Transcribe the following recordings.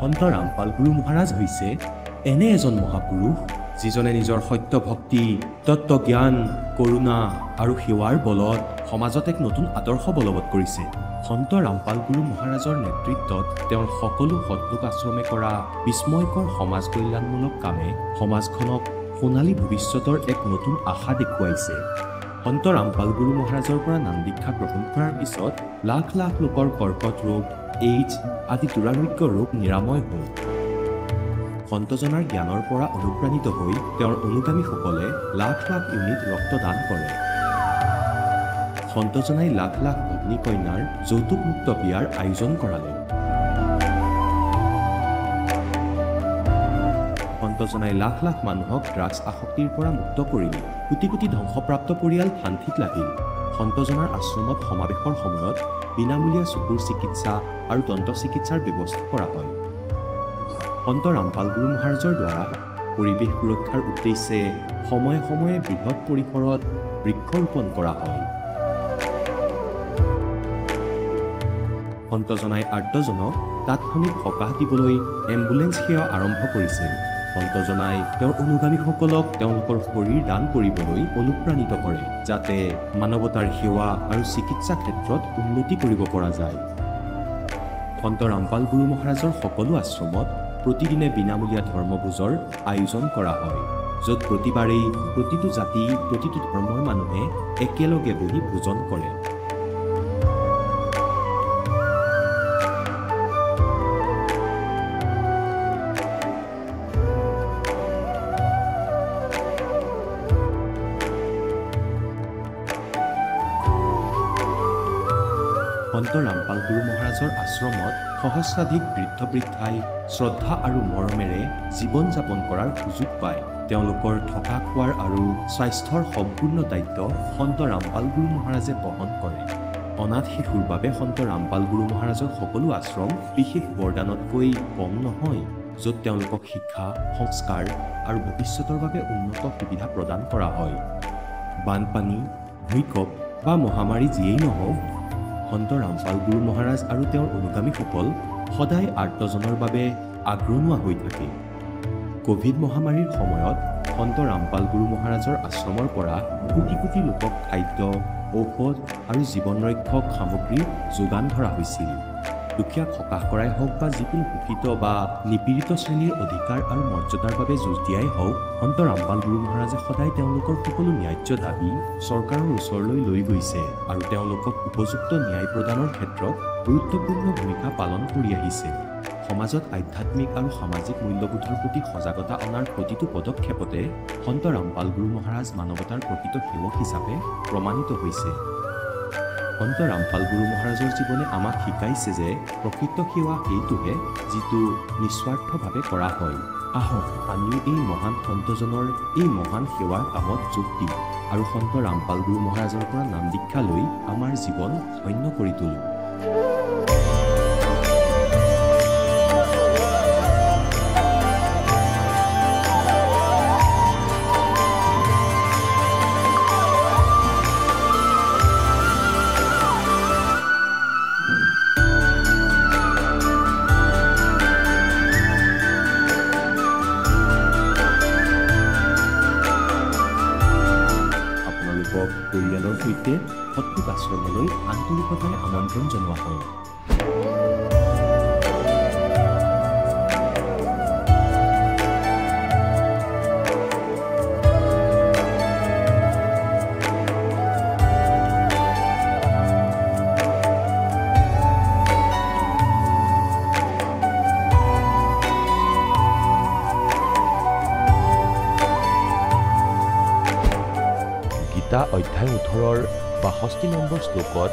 সন্ত ৰামপাল গুৰু মহাৰাজ হৈছে এনে এজন মহাপুৰুষ যিজনে নিজৰ সত্য ভক্তি, তত্ত্বজ্ঞান, কৰোণা আৰু সেৱাৰ বলত সমাজত এক নতুন আদৰ্শ বলবৎ কৰিছে। সন্ত ৰামপাল গুৰু মহাৰাজৰ নেতৃত্বত তেওঁৰ সকলো সৎলোক আশ্ৰমে কৰা বিস্ময়কৰ সমাজ কল্যাণমূলক কামে সমাজখনক সোণালী ভৱিষ্যতৰ এক নতুন আশা দেখুৱাইছে। সন্ত ৰামপাল গুৰু মহাৰাজৰ পৰা নাম দীক্ষা গ্ৰহণ কৰাৰ পিছত লাখ লাখ লোকৰ কৰ্কট ৰোগ, এইডছ আদি দুৰাৰোগ্য ৰোগ নিৰাময় হ'ল। সন্তজনাৰ জ্ঞানৰ পৰা অনুপ্ৰাণিত হৈ তেওঁৰ অনুগামীসকলে লাখ লাখ ইউনিট ৰক্তদান কৰে। সন্তজনাই লাখ লাখ ভগ্নী কন্যাৰ যৌতুকমুক্ত বিয়াৰ আয়োজন কৰালে। সন্তজনাই লাখ লাখ মানুহক ড্ৰাগছ আসক্তিৰ পৰা মুক্ত কৰিলে। কোটি কোটি ধ্বংসপ্ৰাপ্ত পৰিয়াল শান্তিত লাগিল। সন্তজনাৰ আশ্ৰমত সমাৱেশৰ সময়ত বিনামূলীয়া চকুৰ চিকিৎসা আৰু দন্ত চিকিৎসাৰ ব্যৱস্থা কৰা হয়। সন্ত ৰামপাল গুৰু মহাৰাজৰ দ্বাৰা পৰিৱেশ সুৰক্ষাৰ উদ্দেশ্যে সময়ে সময়ে বৃহৎ পৰিসৰত বৃক্ষৰোপণ কৰা হয়। সন্তজনাই আৰ্তজনক তাৎক্ষণিক সকাহ দিবলৈ এম্বুলেন্স সেৱা আৰম্ভ কৰিছিল। সন্তজনাই তেওঁৰ অনুগামীসকলক তেওঁলোকৰ শৰীৰ দান কৰিবলৈ অনুপ্ৰাণিত কৰে, যাতে মানৱতাৰ সেৱা আৰু চিকিৎসা ক্ষেত্ৰত উন্নতি কৰিব পৰা যায়। সন্ত ৰামপাল গুৰু মহাৰাজৰ সকলো আশ্ৰমত প্ৰতিদিনে বিনামূলীয়া ধৰ্মভোজৰ আয়োজন কৰা হয়, য'ত প্ৰতিবাৰেই প্ৰতিটো জাতি, প্ৰতিটো ধৰ্মৰ মানুহে একেলগে বহি ভোজন কৰে। সন্ত ৰামপাল গুৰু মহাৰাজৰ আশ্ৰমত সহস্ৰাধিক বৃদ্ধ বৃদ্ধাই শ্ৰদ্ধা আৰু মৰমেৰে জীৱন যাপন কৰাৰ সুযোগ পায়। তেওঁলোকৰ থকা খোৱাৰ আৰু স্বাস্থ্যৰ সম্পূৰ্ণ দায়িত্ব সন্ত ৰামপাল গুৰু মহাৰাজে বহন কৰে। অনাথ শিশুৰ বাবে সন্ত ৰামপাল গুৰু মহাৰাজৰ সকলো আশ্ৰম বিশেষ বৰদানতকৈ কম নহয়, য'ত তেওঁলোকক শিক্ষা, সংস্কাৰ আৰু ভৱিষ্যতৰ বাবে উন্নত সুবিধা প্ৰদান কৰা হয়। বানপানী, ভূমিকম্প বা মহামাৰী যিয়েই নহওক, সন্ত ৰামপাল গুৰু মহাৰাজ আৰু তেওঁৰ অনুগামীসকল সদায় আৰ্তজনৰ বাবে আগৰণুৱা হৈ থাকে। কোভিড মহামাৰীৰ সময়ত সন্ত ৰামপাল গুৰু মহাৰাজৰ আশ্ৰমৰ পৰা কোটি কোটি লোকক খাদ্য, ঔষধ আৰু জীৱন ৰক্ষক সামগ্ৰী যোগান ধৰা হৈছিল। দুখীয়াক সকাহ কৰাই হওক বা যিকোনো শোষিত বা নিপীড়িত শ্ৰেণীৰ অধিকাৰ আৰু মৰ্যাদাৰ বাবে যুঁজ দিয়াই হওক, সন্ত ৰামপাল গুৰু মহাৰাজে সদায় তেওঁলোকৰ সকলো ন্যায্য দাবী চৰকাৰৰ ওচৰলৈ লৈ গৈছে আৰু তেওঁলোকক উপযুক্ত ন্যায় প্ৰদানৰ ক্ষেত্ৰত গুৰুত্বপূৰ্ণ ভূমিকা পালন কৰি আহিছে। সমাজত আধ্যাত্মিক আৰু সামাজিক মূল্যবোধৰ প্ৰতি সজাগতা অনাৰ প্ৰতিটো পদক্ষেপতে সন্ত ৰামপাল গুৰু মহাৰাজ মানৱতাৰ প্ৰকৃত সেৱক হিচাপে প্ৰমাণিত হৈছে। সন্ত ৰামপাল গুৰু মহাৰাজৰ জীৱনে আমাক শিকাইছে যে প্ৰকৃত সেৱা সেইটোহে যিটো নিস্বাৰ্থভাৱে কৰা হয়। আহক আমিও এই মহান সন্তজনৰ এই মহান সেৱাৰ কামত যোগ দিওঁ আৰু সন্ত ৰামপাল গুৰু মহাৰাজৰ পৰা নাম দীক্ষা লৈ আমাৰ জীৱন ধন্য কৰি তোলোঁ। পৰিয়ালৰ সৈতে সৎলোক আশ্ৰমলৈ আন্তৰিকতাৰে আমন্ত্ৰণ জনোৱা হয়। গীতা অধ্যায় 18 62 নম্বৰ শ্লোকত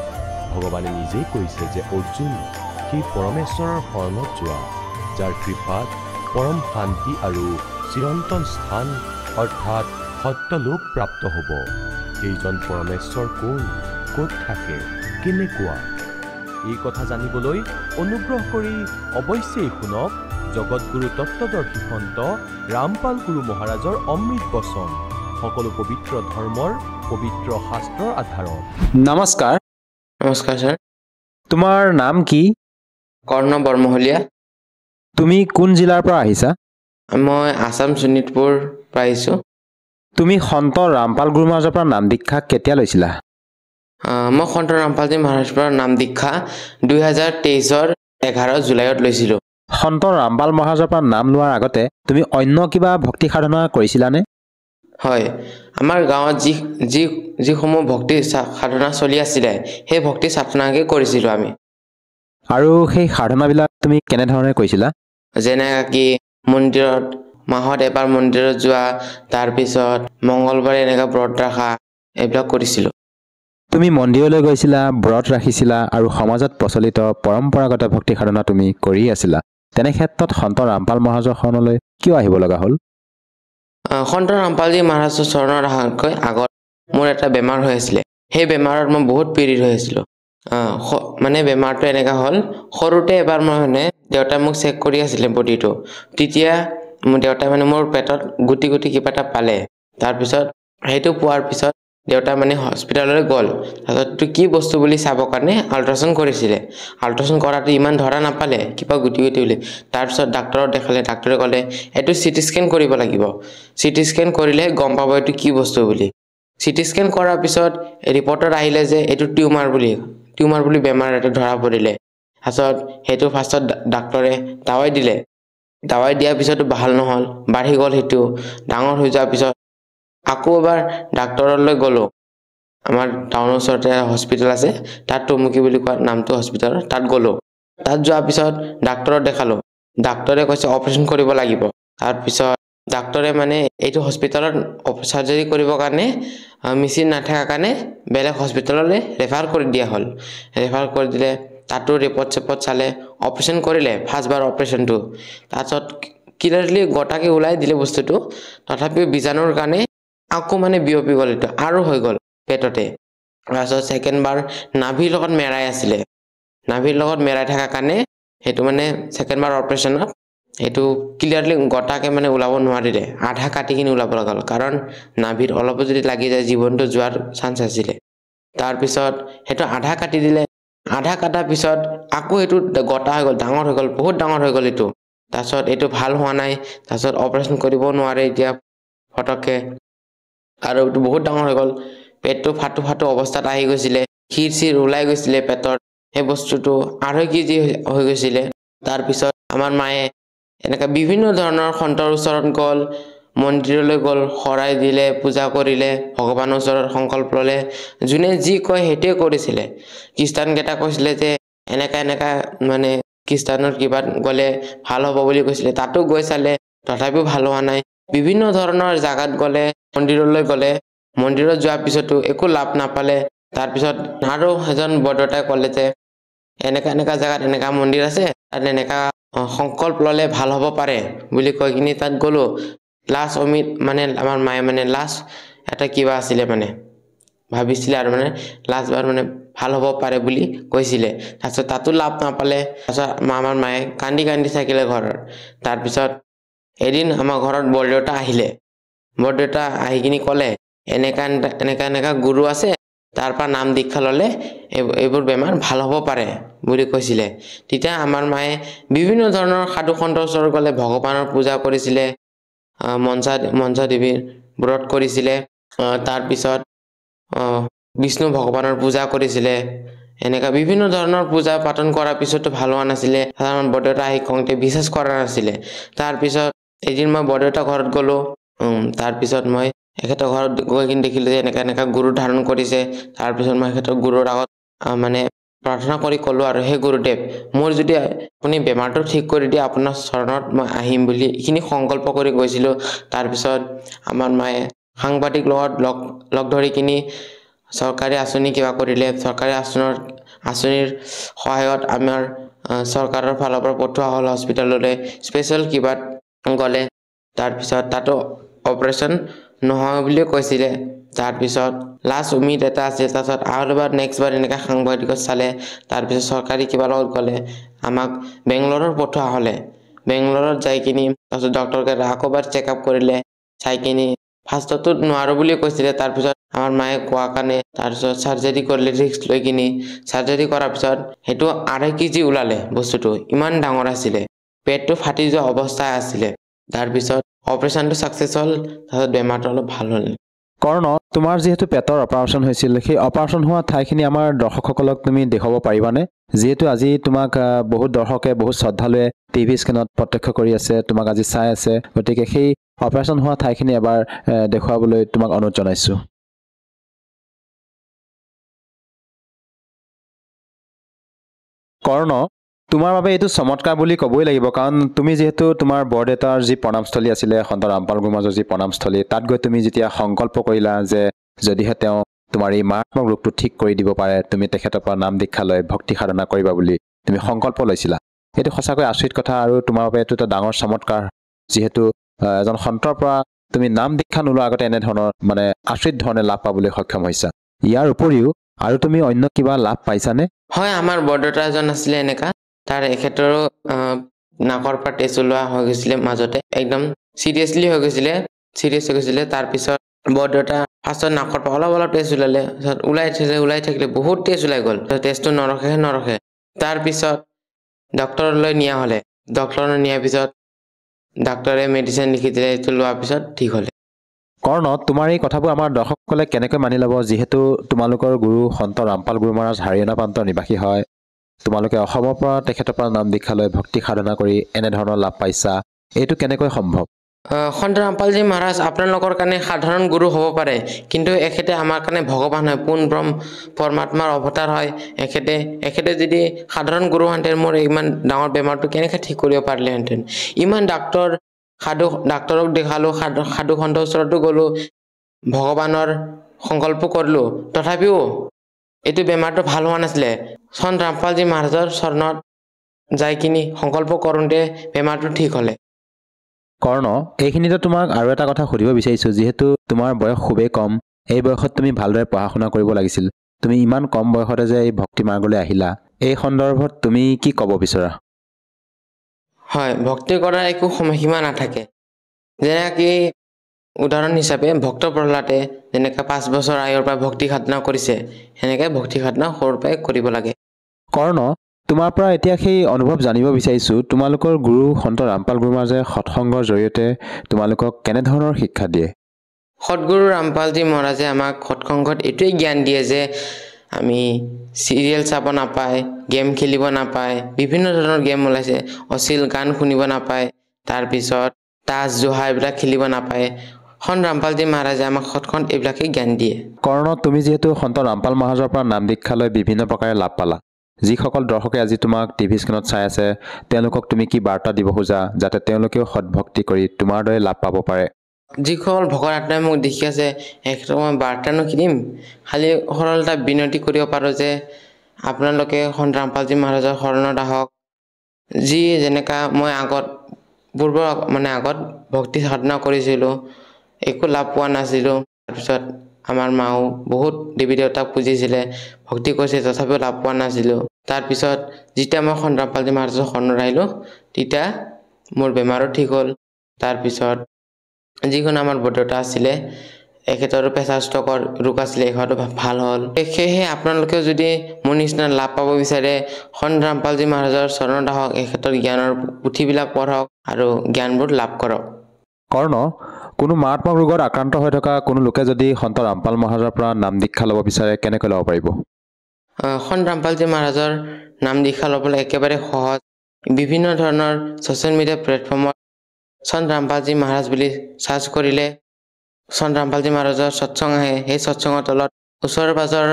ভগৱানে নিজেই কৈছে যে অৰ্জুন সেই পৰমেশ্বৰৰ শৰণত যোৱা, যাৰ কৃপাত পৰম শান্তি আৰু চিৰন্তন স্থান অৰ্থাৎ সত্যলোক প্ৰাপ্ত হ'ব। সেইজন পৰমেশ্বৰ কোন, ক'ত থাকে, কেনেকুৱা, এই কথা জানিবলৈ অনুগ্ৰহ কৰি অৱশ্যেই শুনক জগতগুৰু তত্ত্বদৰ্শী সন্ত ৰামপাল গুৰু মহাৰাজৰ অমৃত বচন, সকলো পবিত্ৰ ধৰ্মৰ পবিত্ৰ শাস্ত্ৰৰ আধাৰত। নমস্কাৰ। নমস্কাৰ ছাৰ। তোমাৰ নাম কি? কৰ্ণ বৰমহলীয়া। তুমি কোন জিলাৰ পৰা আহিছা? মই আসাম শোণিতপুৰ পৰা আহিছোঁ। তুমি সন্ত ৰামপাল গুৰু মহাৰাজৰ পৰা নাম দীক্ষা কেতিয়া লৈছিলা? মই সন্ত ৰামপালজী মহাৰাজৰ পৰা নাম দীক্ষা 2023 11 জুলাইত লৈছিলোঁ। সন্ত ৰামপাল মহাৰাজৰ পৰা নাম লোৱাৰ আগতে তুমি অন্য কিবা ভক্তি সাধনা কৰিছিলানে? হয়, আমাৰ গাঁৱত যিসমূহ ভক্তি সাধনা চলি আছিলে সেই ভক্তি সাধনাকে কৰিছিলোঁ আমি। আৰু সেই সাধনাবিলাক তুমি কেনেধৰণে কৰিছিলা? যেনেকৈ মন্দিৰত মাহত এবাৰ মন্দিৰত যোৱা, তাৰপিছত মংগলবাৰে এনেকৈ ব্ৰত ৰখা, এইবিলাক কৰিছিলোঁ। তুমি মন্দিৰলৈ গৈছিলা, ব্ৰত ৰাখিছিলা আৰু সমাজত প্ৰচলিত পৰম্পৰাগত ভক্তি সাধনা তুমি কৰি আছিলা। তেনে ক্ষেত্ৰত সন্ত ৰামপাল মহাৰাজৰ শৰণলৈ কিয় আহিব লগা হ'ল? সন্ত ৰামপালজী মহাৰাজৰ চৰণত অহাতকৈ আগত মোৰ এটা বেমাৰ হৈ আছিলে। সেই বেমাৰত মই বহুত পীড়িত হৈ আছিলোঁ। মানে বেমাৰটো এনেকুৱা হ'ল, সৰুতে এবাৰ মই দেউতাই মোক চেক কৰি আছিলে বডিটো। তেতিয়া মোৰ দেউতাই মোৰ পেটত গুটি কিবা এটা পালে। তাৰপিছত সেইটো পোৱাৰ পিছত দেউতাই হস্পিটাললৈ গ'ল। তাৰপিছত কি বস্তু বুলি চাবৰ কাৰণে আল্ট্ৰাচাউণ্ড কৰিছিলে। আল্ট্ৰাচাউণ্ড কৰাটো ইমান ধৰা নাপালে, কিবা গুটি বুলি। তাৰপিছত ডাক্তৰক দেখালে, ডাক্তৰে ক'লে এইটো চিটি স্কেন কৰিব লাগিব। চিটি স্কেন কৰিলে গম পাব এইটো কি বস্তু বুলি। চিটি স্কেন কৰাৰ পিছত ৰিপৰ্টত আহিলে যে এইটো টিউমাৰ বুলি বেমাৰ এটা ধৰা পৰিলে। তাৰপিছত সেইটো ফাৰ্ষ্টত ডাক্তৰে দাৱাই দিলে। দাৱাই দিয়াৰ পিছতো ভাল নহ'ল, বাঢ়ি গ'ল। সেইটো ডাঙৰ হৈ যোৱাৰ পিছত আকৌ এবাৰ ডাক্তৰলৈ গ'লোঁ। আমাৰ টাউনৰ ওচৰতে হস্পিটেল আছে, তাত টুমুকি বুলি কোৱা নামটো হস্পিটেলৰ, তাত গ'লোঁ। তাত যোৱাৰ পিছত ডাক্তৰক দেখালোঁ। ডাক্তৰে কৈছে অপাৰেশ্যন কৰিব লাগিব। তাৰপিছত ডাক্তৰে এইটো হস্পিটেলত চাৰ্জাৰী কৰিবৰ কাৰণে মেচিন নাথাকাৰ কাৰণে বেলেগ হস্পিটেললৈ ৰেফাৰ কৰি দিয়া হ'ল। ৰেফাৰ কৰি দিলে, তাতো ৰিপৰ্ট চালে, অপাৰেশ্যন কৰিলে ফাৰ্ষ্টবাৰ অপাৰেশ্যনটো। তাৰপিছত ক্লিয়াৰলি গোটাকে ওলাই দিলে বস্তুটো। তথাপিও বীজাণুৰ কাৰণে আকৌ বিয়পি গ'ল, এইটো আৰু হৈ গ'ল পেটতে। তাৰপিছত ছেকেণ্ডবাৰ নাভিৰ লগত মেৰাই আছিলে। নাভিৰ লগত মেৰাই থকাৰ কাৰণে সেইটো ছেকেণ্ডবাৰ অপাৰেশ্যনত সেইটো ক্লিয়াৰলি গোটাকে ওলাব নোৱাৰিলে, আধা কাটি কিনে ওলাব লগা হ'ল। কাৰণ নাভিত অলপো যদি লাগি যায় জীৱনটো যোৱাৰ চান্স আছিলে। তাৰপিছত সেইটো আধা কাটি দিলে। আধা কটাৰ পিছত আকৌ এইটো গোটা হৈ গ'ল, ডাঙৰ হৈ গ'ল, বহুত ডাঙৰ হৈ গ'ল এইটো। তাৰপিছত এইটো ভাল হোৱা নাই। তাৰপিছত অপাৰেশ্যন কৰিব নোৱাৰে এতিয়া ফটককে, আৰু এইটো বহুত ডাঙৰ হৈ গ'ল। পেটটো ফাটো অৱস্থাত আহি গৈছিলে, চিৰ ওলাই গৈছিলে পেটত। সেই বস্তুটো 2.5 কেজি হৈ গৈছিলে। তাৰপিছত আমাৰ মায়ে এনেকৈ বিভিন্ন ধৰণৰ সন্তৰ ওচৰত গ'ল, মন্দিৰলৈ গ'ল, শৰাই দিলে, পূজা কৰিলে, ভগৱানৰ ওচৰত সংকল্প ল'লে। যোনে যি কয় সেইটোৱে কৰিছিলে। খ্ৰীষ্টানকেইটা কৈছিলে যে এনেকা খ্ৰীষ্টানৰ কিবাত গ'লে ভাল হ'ব বুলি কৈছিলে। তাতো গৈ চালে, তথাপিও ভাল হোৱা নাই। বিভিন্ন ধৰণৰ জাগাত গ'লে, মন্দিৰলৈ গ'লে, মন্দিৰত যোৱাৰ পিছতো একো লাভ নাপালে। তাৰপিছত আৰু এজন বৰদেউতাই ক'লে যে এনেকা জাগাত এনেকা মন্দিৰ আছে, তাত এনেকা সংকল্প ল'লে ভাল হ'ব পাৰে বুলি কৈ কিনি তাত গ'লোঁ। লাষ্ট আমাৰ মায়ে লাষ্ট এটা কিবা আছিলে, ভাবিছিলে আৰু লাষ্টবাৰ ভাল হ'ব পাৰে বুলি কৈছিলে। তাৰপিছত তাতো লাভ নাপালে। তাৰপিছত আমাৰ মায়ে কান্দি থাকিলে ঘৰত। তাৰপিছত এদিন আমাৰ ঘৰত বৰদেউতা আহিলে। বৰদেউতা আহি কিনি ক'লে এনেকা গুৰু আছে, তাৰ পৰা নাম দীক্ষা ল'লে এইবোৰ বেমাৰ ভাল হ'ব পাৰে বুলি কৈছিলে। তেতিয়া আমাৰ মায়ে বিভিন্ন ধৰণৰ সাধু সন্তৰ ওচৰত গ'লে, ভগৱানৰ পূজা কৰিছিলে, মনসা দেৱীৰ ব্ৰত কৰিছিলে। তাৰপিছত বিষ্ণু ভগৱানৰ পূজা কৰিছিলে। এনেকা বিভিন্ন ধৰণৰ পূজা পাতন কৰাৰ পিছতো ভাল হোৱা নাছিলে। সাধাৰণ বৰদেউতা আহি কওঁতে বিশ্বাস কৰা নাছিলে। তাৰপিছত এদিন মই বৰদেউতাৰ ঘৰত গ'লোঁ। তাৰপিছত মই এখেতৰ ঘৰত গৈ কিনে দেখিলোঁ যে এনেকা গুৰু ধাৰণ কৰিছে। তাৰপিছত মই এখেতৰ গুৰুৰ আগত প্ৰাৰ্থনা কৰি ক'লোঁ, আৰু সেই গুৰুদেৱ, মোৰ যদি আপুনি বেমাৰটো ঠিক কৰি দিয়ে, আপোনাৰ চৰণত মই আহিম বুলি এইখিনি সংকল্প কৰি গৈছিলোঁ। তাৰপিছত আমাৰ মায়ে সাংবাদিক লগত লগ ধৰি কিনি চৰকাৰী আঁচনি কিবা কৰিলে। চৰকাৰী আঁচনিৰ সহায়ত আমাৰ চৰকাৰৰ ফালৰ পৰা পঠোৱা হ'ল হস্পিটেললৈ, স্পেচিয়েল কিবাত গ'লে। তাৰপিছত তাতো অপাৰেশ্যন নহয় বুলিও কৈছিলে। তাৰপিছত লাষ্ট উমিদ এটা আছিল। তাৰপিছত আৰু এবাৰ নেক্সটবাৰ এনেকৈ সাংবাদিকত চালে। তাৰপিছত চৰকাৰী কিবা লগত গ'লে আমাক বেংগলোৰত পঠোৱা হ'লে। বেংগলোৰত যাই কিনি তাৰপিছত ডক্টৰকেইটা আকৌ এবাৰ চেকআপ কৰিলে। চাই কিনি ফাৰ্ষ্টতো নোৱাৰোঁ বুলি কৈছিলে। তাৰপিছত আমাৰ মায়ে কোৱা কাৰণে তাৰপিছত চাৰ্জাৰী কৰিলে, ৰিস্ক লৈ কিনি। চাৰ্জাৰী কৰাৰ পিছত সেইটো 2.5 কেজি ওলালে বস্তুটো, ইমান ডাঙৰ আছিলে। পেটটো ফাটি যোৱা অৱস্থা আছিলে তাৰপিছত অপাৰেশ্যনটো সাকসেস হ'ল তাৰপিছত বেমাৰটো অলপ ভাল হ'ল কৰ্ণ তোমাৰ যিহেতু পেটৰ অপাৰেশ্যন হৈছিল সেই অপাৰেশ্যন হোৱা ঠাইখিনি আমাৰ দৰ্শকসকলক তুমি দেখাব পাৰিবানে যিহেতু আজি তোমাক বহুত দৰ্শকে বহুত শ্ৰদ্ধালুৱে টিভি স্ক্ৰীনত প্ৰত্যক্ষ কৰি আছে তোমাক আজি চাই আছে গতিকে সেই অপাৰেশ্যন হোৱা ঠাইখিনি এবাৰ দেখুৱাবলৈ তোমাক অনুৰোধ জনাইছো কৰ্ণ তোমাৰ বাবে এইটো চমৎকাৰ বুলি ক'বই লাগিব কাৰণ তুমি যিহেতু তোমাৰ বৰদেউতাৰ যি প্ৰণামস্থলী আছিলে সন্ত ৰামপাল গুৰুমাজৰ যি প্ৰণামস্থলী তাত গৈ তুমি যেতিয়া সংকল্প কৰিলা যে যদিহে তেওঁ তোমাৰ এই মাৰাত্মক ৰোগটো ঠিক কৰি দিব পাৰে তুমি তেখেতৰ পৰা নাম দীক্ষা লৈ ভক্তি সাধনা কৰিবা বুলি তুমি সংকল্প লৈছিলা এইটো সঁচাকৈ আচৰিত কথা আৰু তোমাৰ বাবে এইটো এটা ডাঙৰ চমৎকাৰ যিহেতু এজন সন্তৰ পৰা তুমি নাম দীক্ষা নোলোৱা আগতে এনেধৰণৰ মানে আচৰিত ধৰণে লাভ পাবলৈ সক্ষম হৈছা ইয়াৰ উপৰিও আৰু তুমি অন্য কিবা লাভ পাইছানে হয় আমাৰ বৰদেউতা এজন আছিলে এনেকা তাৰ এখেতৰো নাকৰ পৰা তেজ ওলোৱা হৈ গৈছিলে মাজতে একদম সিৰিয়াছলি হৈ গৈছিলে তাৰপিছত বৰদেউতা ফাৰ্ষ্টত নাকৰ পৰা অলপ তেজ ওলালে ওলাই থাকিলে বহুত তেজ ওলাই গ'ল তেজটো নৰখে তাৰপিছত ডক্টৰলৈ নিয়া হ'লে ডক্টৰলৈ নিয়াৰ পিছত ডাক্তৰে মেডিচিন লিখি দিলে এইটো লোৱাৰ পিছত ঠিক হ'লে কৰ্ণ তোমাৰ এই কথাবোৰ আমাৰ দৰ্শকসকলে কেনেকৈ মানি ল'ব যিহেতু তোমালোকৰ গুৰু সন্ত ৰামপাল গুৰু মহাৰাজ হাৰিয়ানা প্ৰান্তৰ নিবাসী হয় তোমালোকে অসমৰ পৰা তেখেতৰ পৰা নাম দীক্ষা লৈ ভক্তি সাধনা কৰি এনেধৰণৰ লাভ পাইছা এইটো কেনেকৈ সম্ভৱ সন্ত ৰামপালজী মহাৰাজ আপোনালোকৰ কাৰণে সাধাৰণ গুৰু হ'ব পাৰে কিন্তু এখেতে আমাৰ কাৰণে ভগৱান হয় পোন পৰমাত্মাৰ অৱতাৰ হয় এখেতে যদি সাধাৰণ গুৰু হনতেন মোৰ ইমান ডাঙৰ বেমাৰটো কেনেকৈ ঠিক কৰিব পাৰিলেহেঁতেন ইমান ডাক্তৰক দেখালো সাধু সন্তৰ ওচৰতো গ'লো ভগৱানৰ সংকল্প কৰিলো তথাপিও এইটো বেমাৰটো ভাল হোৱা নাছিলে সন্ত ৰামপালজী মহাৰাজৰ চৰণত যাই কিনি সংকল্প কৰোঁতে বেমাৰটো ঠিক হ'লে কৰ্ণ এইখিনিতে তোমাক আৰু এটা কথা সুধিব বিচাৰিছো যিহেতু তোমাৰ বয়স খুবেই কম এই বয়সত তুমি ভালদৰে পঢ়া শুনা কৰিব লাগিছিল তুমি ইমান কম বয়সতে যে এই ভক্তি মাৰ্গলৈ আহিলা এই সন্দৰ্ভত তুমি কি ক'ব বিচৰা হয় ভক্তি কৰাৰ একো সময়সীমা নাথাকে যেনেকৈ উদাহৰণ হিচাপে ভক্ত প্ৰহ্লাদে যেনেকৈ 5 বছৰ আয়ুৰ পৰা ভক্তি সাধনা কৰিছে সেনেকৈ ভক্তি সাধনা সৰুৰ পৰাই কৰিব লাগে কৰ্ণ তোমাৰ পৰা এতিয়া সেই অনুভৱ জানিব বিচাৰিছো তোমালোকৰ গুৰু সন্ত ৰামপাল গুৰু মহাৰাজে সৎসংগৰ জৰিয়তে তোমালোকক কেনেধৰণৰ শিক্ষা দিয়ে সৎগুৰু ৰামপালজী মহাৰাজে আমাক সৎসংগত এইটোৱেই জ্ঞান দিয়ে যে আমি চিৰিয়েল চাব নাপায় গেম খেলিব নাপায় বিভিন্ন ধৰণৰ গেম ওলাইছে অশ্লীল গান শুনিব নাপায় তাৰপিছত তাছ জুহা এইবিলাক খেলিব নাপায় সন্ত ৰামপালজী মহাৰাজে আমাক সৎসংগত এইবিলাকেই জ্ঞান দিয়ে কৰ্ণ তুমি যিহেতু সন্ত ৰামপাল মহাৰাজৰ পৰা নাম দীক্ষা লৈ বিভিন্ন প্ৰকাৰে লাভ পালা যিসকল দৰ্শকে আজি তোমাক টিভি স্ক্ৰীণত চাই আছে তেওঁলোকক তুমি কি বাৰ্তা দিব খোজা যাতে তেওঁলোকেও সৎভক্তি কৰি তোমাৰ দৰে লাভ পাব পাৰে যিসকল ভকত আত্মাই মোক দেখি আছে এখেতক মই বাৰ্তানো কি দিম খালি সৰল এটা বিনতি কৰিব পাৰোঁ যে আপোনালোকে সন্ত ৰামপালজী মহাৰাজৰ শৰণত আহক যি যেনেকা মই আগত ভক্তি সাধনা কৰিছিলোঁ একো লাভ পোৱা নাছিলোঁ তাৰপিছত আমাৰ মাও বহুত দেৱী দেৱতাক পুজিছিলে ভক্তি কৰিছে তথাপিও লাভ পোৱা নাছিলোঁ তাৰপিছত যেতিয়া মই সন্ত ৰামপালজী মহাৰাজৰ শৰণত আহিলোঁ তেতিয়া মোৰ বেমাৰো ঠিক হ'ল তাৰপিছত যিখন আমাৰ বৰদেউতা আছিলে এখেতৰো প্ৰেছাৰ ষ্টকৰ ৰোগ আছিলে এখেতৰো ভাল হ'ল সেয়েহে আপোনালোকেও যদি মোৰ নিচিনা লাভ পাব বিচাৰে সন্ত ৰামপালজী মহাৰাজৰ চৰণত আহক এখেতৰ জ্ঞানৰ পুথিবিলাক পঢ়ক আৰু জ্ঞানবোৰ লাভ কৰক কৰ্ণ কোনো মাৰাত্মক ৰোগত আক্ৰান্ত হৈ থকা কোনো লোকে যদি সন্ত ৰামপাল মহাৰাজৰ পৰা নাম দীক্ষা ল'ব বিচাৰে কেনেকৈ ল'ব পাৰিব সন্ত ৰামপালজী মহাৰাজৰ নাম দীক্ষা ল'বলৈ একেবাৰে সহজ বিভিন্ন ধৰণৰ ছ'চিয়েল মিডিয়া প্লেটফৰ্মত সন্ত ৰামপালজী মহাৰাজ বুলি চাৰ্চ কৰিলে সন্ত ৰামপালজী মহাৰাজৰ সৎসং আহে সেই সৎসঙৰ তলত ওচৰ পাজৰৰ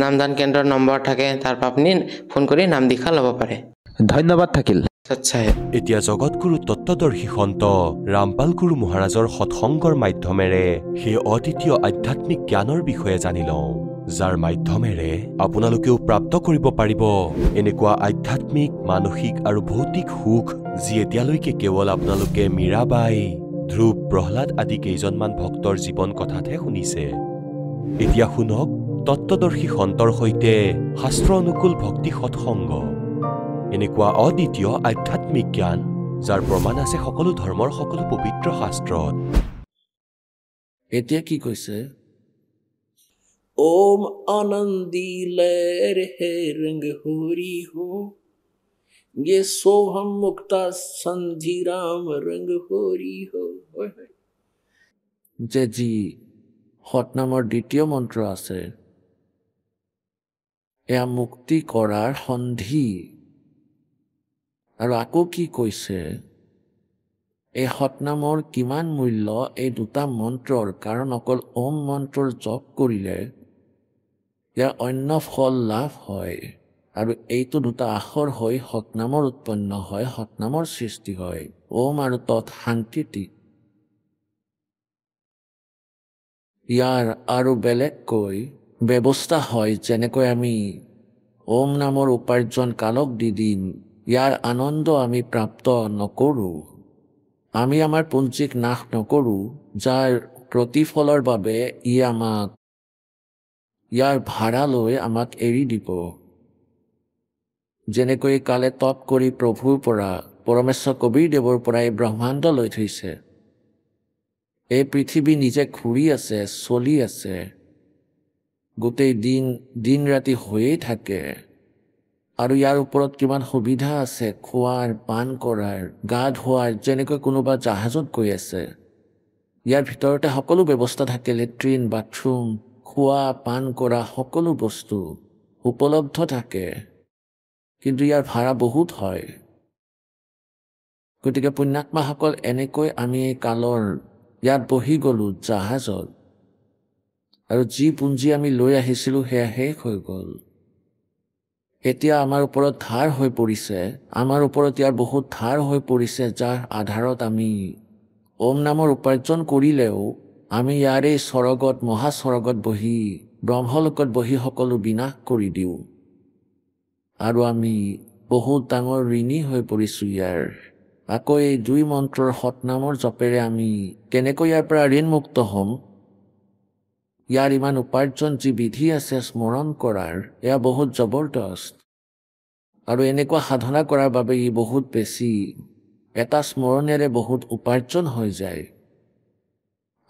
নামদান কেন্দ্ৰৰ নম্বৰ থাকে তাৰ পৰা আপুনি ফোন কৰি নাম দীক্ষা ল'ব পাৰে ধন্যবাদ থাকিল এতিয়া জগতগুৰু তত্ত্বদৰ্শী সন্ত ৰামপাল গুৰু মহাৰাজৰ সৎসংগৰ মাধ্যমেৰে সেই অদ্বিতীয় আধ্যাত্মিক জ্ঞানৰ বিষয়ে জানি লওঁ যাৰ মাধ্যমেৰে আপোনালোকেও প্ৰাপ্ত কৰিব পাৰিব এনেকুৱা আধ্যাত্মিক মানসিক আৰু ভৌতিক সুখ যি এতিয়ালৈকে কেৱল আপোনালোকে মীৰাবাই ধ্ৰুৱ প্ৰহ্লাদ আদি কেইজনমান ভক্তৰ জীৱন কথাতহে শুনিছে এতিয়া শুনক তত্ত্বদৰ্শী সন্তৰ সৈতে শাস্ত্ৰ অনুকূল ভক্তি সৎসংগ এনেকুৱা অদ্বিতীয় আধ্যাত্মিক জ্ঞান যাৰ প্ৰমাণ আছে সকলো ধৰ্মৰ সকলো পবিত্ৰ শাস্ত্ৰত এতিয়া কি কৈছে ओम आनंदी लहर है रंग होरी हो ये शोभम मुक्ता संधि राम रंग होरी हो যে যি সতনামৰ দ্বিতীয় মন্ত্ৰ আছে এয়া মুক্তি কৰাৰ সন্ধি আৰু আকৌ কি কৈছে এই সতনামৰ কিমান মূল্য এই দুটা মন্ত্ৰৰ কাৰণ অকল ওম মন্ত্ৰৰ জপ কৰিলে ইয়াৰ অন্য ফল লাভ হয় আৰু এইটো দুটা আখৰ হৈ সতনামৰ উৎপন্ন হয় সতনামৰ সৃষ্টি হয় ওম আৰু তৎ শান্তিটি ইয়াৰ আৰু বেলেগকৈ ব্যৱস্থা হয় যেনেকৈ আমি ওম নামৰ উপাৰ্জন কালক দি দিম ইয়াৰ আনন্দ আমি প্ৰাপ্ত নকৰোঁ আমি আমাৰ পুঞ্জীক নাশ নকৰোঁ যাৰ প্ৰতিফলৰ বাবে ই আমাক ইয়াৰ ভাড়া লৈ আমাক এৰি দিব যেনেকৈ কালে তপ কৰি প্ৰভুৰ পৰা পৰমেশ্বৰ কবীৰদেৱৰ পৰা এই ব্ৰহ্মাণ্ড লৈ থৈছে এই পৃথিৱী নিজে ঘূৰি আছে চলি আছে গোটেই দিন ৰাতি হৈয়ে থাকে আৰু ইয়াৰ ওপৰত কিমান সুবিধা আছে খোৱাৰ পান কৰাৰ গা ধোৱাৰ যেনেকৈ কোনোবা জাহাজত গৈ আছে ইয়াৰ ভিতৰতে সকলো ব্যৱস্থা থাকে লেট্ৰিন বাথৰুম খোৱা পান কৰা সকলো বস্তু উপলব্ধ থাকে কিন্তু ইয়াৰ ভাড়া বহুত হয় গতিকে পুণ্যাত্মাসকল এনেকৈ আমি এই কালৰ ইয়াত বহি গ'লোঁ জাহাজত আৰু যি পুঞ্জি আমি লৈ আহিছিলোঁ সেয়া শেষ হৈ গ'ল এতিয়া আমাৰ ওপৰত ধাৰ হৈ পৰিছে আমাৰ ওপৰত ইয়াৰ বহুত ধাৰ হৈ পৰিছে যাৰ আধাৰত আমি ওম নামৰ উপাৰ্জন কৰিলেও আমি ইয়াৰে স্বৰ্গত মহাস্বৰ্গত বহি ব্ৰহ্মলোকত বহি সকলো বিনাশ কৰি দিওঁ আৰু আমি বহুত ডাঙৰ ঋণী হৈ পৰিছোঁ ইয়াৰ আকৌ এই দুই মন্ত্ৰৰ সতনামৰ জপেৰে আমি কেনেকৈ ইয়াৰ পৰা ঋণমুক্ত হ'ম ইয়াৰ ইমান উপাৰ্জন যি বিধি আছে স্মৰণ কৰাৰ এয়া বহুত জবৰদস্ত আৰু এনেকুৱা সাধনা কৰাৰ বাবে ই বহুত বেছি এটা স্মৰণেৰে বহুত উপাৰ্জন হৈ যায়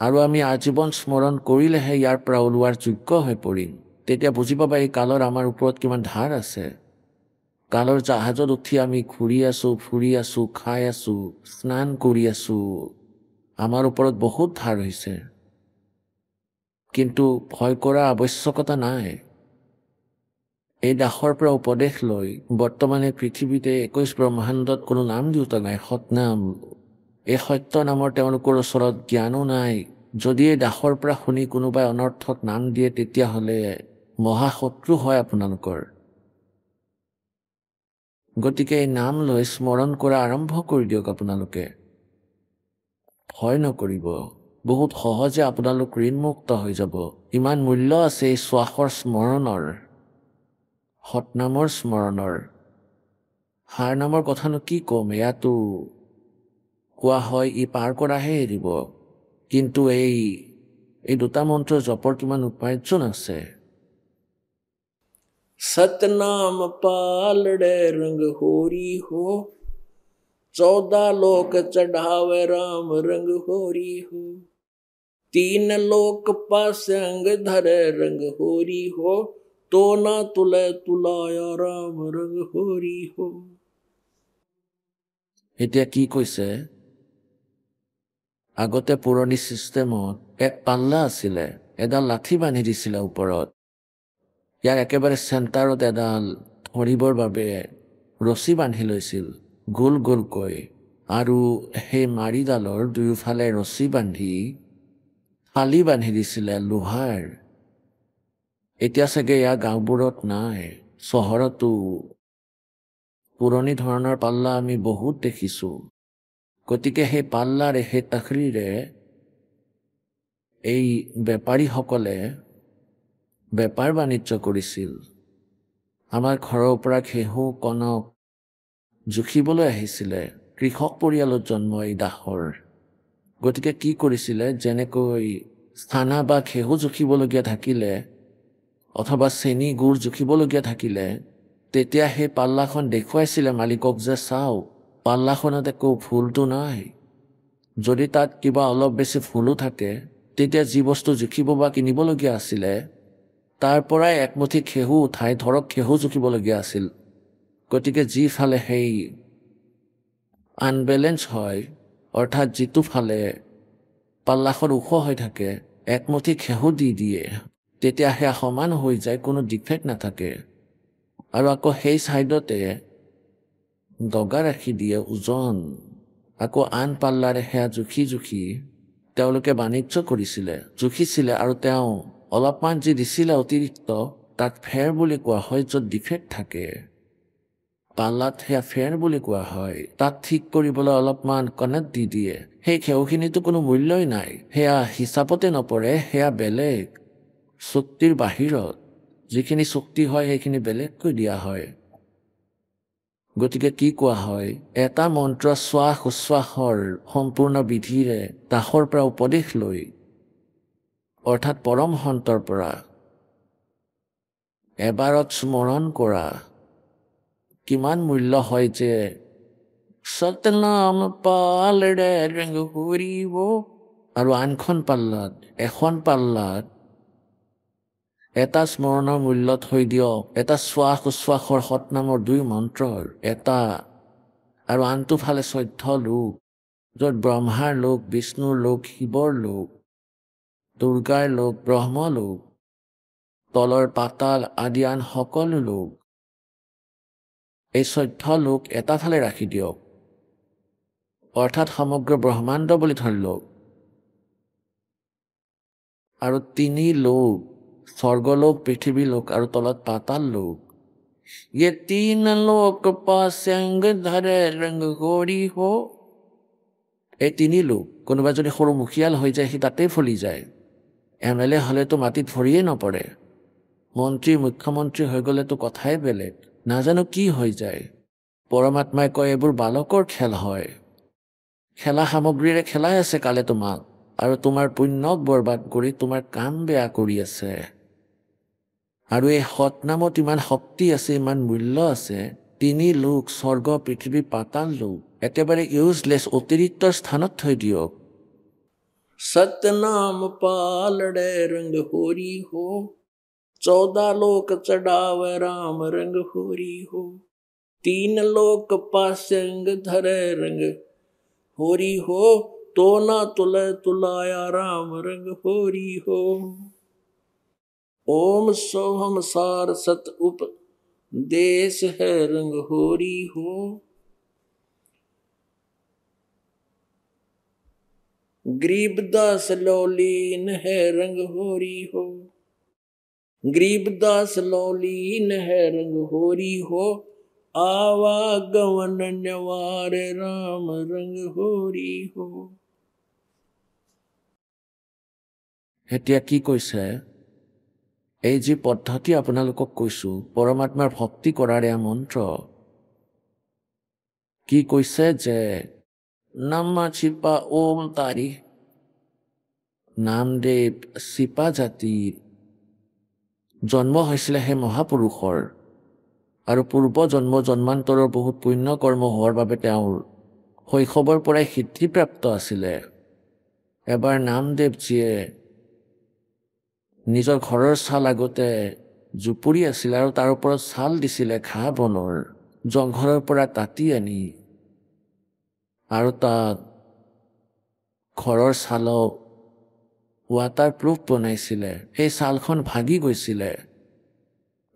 আৰু আমি আজীৱন স্মৰণ কৰিলেহে ইয়াৰ পৰা ওলোৱাৰ যোগ্য হৈ পৰিম তেতিয়া বুজি পাবা এই কালৰ আমাৰ ওপৰত কিমান ধাৰ আছে কালৰ জাহাজত উঠি আমি ঘূৰি আছোঁ ফুৰি আছোঁ খাই আছোঁ স্নান কৰি আছোঁ আমাৰ ওপৰত বহুত ধাৰ হৈছে কিন্তু ভয় কৰা আৱশ্যকতা নাই এই দাসৰ পৰা উপদেশ লৈ বৰ্তমানে পৃথিৱীতে 21 ব্ৰহ্মাণ্ডত কোনো নাম দিওঁতা নাই সতনাম এই সত্য নামৰ তেওঁলোকৰ ওচৰত জ্ঞানো নাই যদি এই দাসৰ পৰা শুনি কোনোবাই অনৰ্থক নাম দিয়ে তেতিয়াহ'লে মহাশত্ৰু হয় আপোনালোকৰ গতিকে এই নাম লৈ স্মৰণ কৰা আৰম্ভ কৰি দিয়ক আপোনালোকে ভয় নকৰিব বহুত সহজে আপোনালোক ঋণমুক্ত হৈ যাব ইমান মূল্য আছে এই শ্বাসৰ স্মৰণৰ সতনামৰ স্মৰণৰ হাৰ নামৰ কথানো কি ক'ম এয়াতো কোৱা হয় ই পাৰ কৰাহে এৰিব কিন্তু এই দুটা মন্ত্ৰ জপৰ কিমান উপাৰ্জন আছে सतनाम पालड़े रंग होरी हो 14 लोक चढ़ावे राम रंग होरी हो 3 लोक पासे अंग धरे रंग होरी हो तो ना तुले तुलाया राम रंग होरी हो এতিয়া কি কৈছে আগতে পুৰণি চিষ্টেমত এক পাল্লা আছিলে এডাল লাঠি বান্ধি দিছিলে ওপৰত ইয়াৰ একেবাৰে চেণ্টাৰত এডাল ধৰিবৰ বাবে ৰছী বান্ধি লৈছিল গোল গোলকৈ আৰু সেই মাৰিডালৰ দুয়োফালে ৰছী বান্ধি থালি বান্ধি দিছিলে লোহাৰ এতিয়া চাগে ইয়াৰ গাঁওবোৰত নাই চহৰতো পুৰণি ধৰণৰ পাল্লা আমি বহুত দেখিছোঁ গতিকে সেই পাল্লাৰে সেই তাখৰিৰে এই বেপাৰীসকলে বেপাৰ বাণিজ্য কৰিছিল আমাৰ ঘৰৰ পৰা ঘেঁহু কণক জুখিবলৈ আহিছিলে কৃষক পৰিয়ালত জন্ম এই দাসৰ গতিকে কি কৰিছিলে যেনেকৈ স্থানা বা ঘেঁহু জুখিবলগীয়া থাকিলে অথবা চেনি গুড় জুখিবলগীয়া থাকিলে তেতিয়া সেই পাল্লাখন দেখুৱাইছিলে মালিকক যে চাওক পাল্লাখনত একো ভুলটো নাই যদি তাত কিবা অলপ বেছি ভুলো থাকে তেতিয়া যি বস্তু জুখিব বা কিনিবলগীয়া আছিলে তাৰ পৰাই একমুঠি ঘেঁহু উঠাই ধৰক ঘেঁহু জুখিবলগীয়া আছিল গতিকে যিফালে সেই আনবেলেঞ্চ হয়, অৰ্থাৎ যিটো ফালে পাল্লাখন ওখ হৈ থাকে, একমুঠি ঘেঁহু দি দিয়ে, তেতিয়া সেয়া সমান হৈ যায়, কোনো ডিফেক্ট নাথাকে। আৰু আকৌ সেই ছাইডতে দগা ৰাখি দিয়ে ওজন, আকৌ আন পাল্লাৰে সেয়া জুখি তেওঁলোকে বাণিজ্য কৰিছিলে, জুখিছিলে, আৰু তেওঁ অলপমান যি দিছিলে অতিৰিক্ত, তাক ফেৰ বুলি কোৱা হয়। য'ত ডিফেক্ট থাকে পাল্লাত সেয়া ফেৰ বুলি কোৱা হয়। তাক ঠিক কৰিবলৈ অলপমান কনেক্ট দি দিয়ে। সেই ঘেঁহুখিনিতো কোনো মূল্যই নাই, সেয়া হিচাপতে নপৰে, সেয়া বেলেগ চুক্তিৰ বাহিৰত। যিখিনি চুক্তি হয় সেইখিনি বেলেগকৈ দিয়া হয়। গতিকে কি কোৱা হয়, এটা মন্ত্ৰ শ্বাস উচ্ছ্বাসৰ সম্পূৰ্ণ বিধিৰে দাসৰ পৰা উপদেশ লৈ, অৰ্থাৎ পৰমহন্তৰ পৰা এবাৰত স্মৰণ কৰা কিমান মূল্য হয় যে সতনাম পালৰে ৰংগ কৰিব। আৰু আনখন পাল্লাত, এখন পাল্লাত এটা স্মৰণৰ মূল্য থৈ দিয়ক, এটা শ্বাস উচ্ছ্বাসৰ সতনামৰ 2 মন্ত্ৰৰ এটা, আৰু আনটো ফালে 14 লোক, য'ত ব্ৰহ্মাৰ লোক, বিষ্ণুৰ লোক, শিৱৰ লোক, দুৰ্গাৰ লোক, ব্ৰহ্ম লোক, তলৰ পাতাল আদি আন সকলো লোক, এই 14 লোক এটা ফালে ৰাখি দিয়ক, অৰ্থাৎ সমগ্ৰ ব্ৰহ্মাণ্ড বুলি ধৰি লওক। আৰু 3 লোক, স্বৰ্গলোক, পৃথিৱী লোক আৰু তলত পাতাল লোক। ये 3 लोक पासंग धरे रंग गोरी हो। এই 3 লোক, কোনোবা যদি সৰু মুখিয়াল হৈ যায় সি তাতেই ফলি যায়। MLA হ'লেতো মাটিত ভৰিয়ে নপৰে, মন্ত্ৰী মুখ্যমন্ত্ৰী হৈ গ'লেতো কথাই বেলেগ, নাজানো কি হৈ যায়। পৰমাত্মাই কয় এইবোৰ বালকৰ খেল হয়, খেলা সামগ্ৰীৰে খেলাই আছে কালে তোমাক, আৰু তোমাৰ পুণ্যক বৰবাদ কৰি তোমাৰ কাম বেয়া কৰি আছে। আৰু এই সতনামত ইমান শক্তি আছে, ইমান মূল্য আছে। 3 লোক, স্বৰ্গ, পৃথিৱী, পাতাল লোক একেবাৰে ইউজলেছ, অতিৰিক্তৰ স্থানত থৈ দিয়ক। সতনাম পালৰে ৰংগ হোৰী हो, 14 लोक चढ़ावे राम रंग होरी हो। 3 लोक पासंग धरे रंग होरी हो, तो ना तुले तुलाया राम रंग होरी हो। ओम सोहम सार सत उपदेश है रंग होरी हो। गरीबदास लौलीन है रंग होरी हो। गरीबदास लौलीन है रंग होरी हो, आवागमन निवारे राम रंग होरी हो। এতিয়া কি কৈছে, এই যি পদ্ধতি আপোনালোকক কৈছো, পৰমাত্মাৰ ভক্তি কৰাৰ এয়া মন্ত্ৰ, কি কৈছে যে নামা চিপা ওম তাৰি, নামদেৱ চিপা জাতিৰ জন্ম হৈছিলে সেই মহাপুৰুষৰ, আৰু পূৰ্ব জন্মান্তৰৰ বহুত পুণ্য কৰ্ম হোৱাৰ বাবে তেওঁৰ শৈশৱৰ পৰাই সিদ্ধিপ্ৰাপ্ত আছিলে। এবাৰ নামদেৱজীয়ে নিজৰ ঘৰৰ ছাল আগতে জুপুৰি আছিলে, আৰু তাৰ ওপৰত ছাল দিছিলে ঘাঁহ বনৰ, জংঘলৰ পৰা কাটি আনি, আৰু তাত ঘৰৰ ছালক ৱাটাৰ প্ৰুফ বনাইছিলে। সেই ছালখন ভাগি গৈছিলে।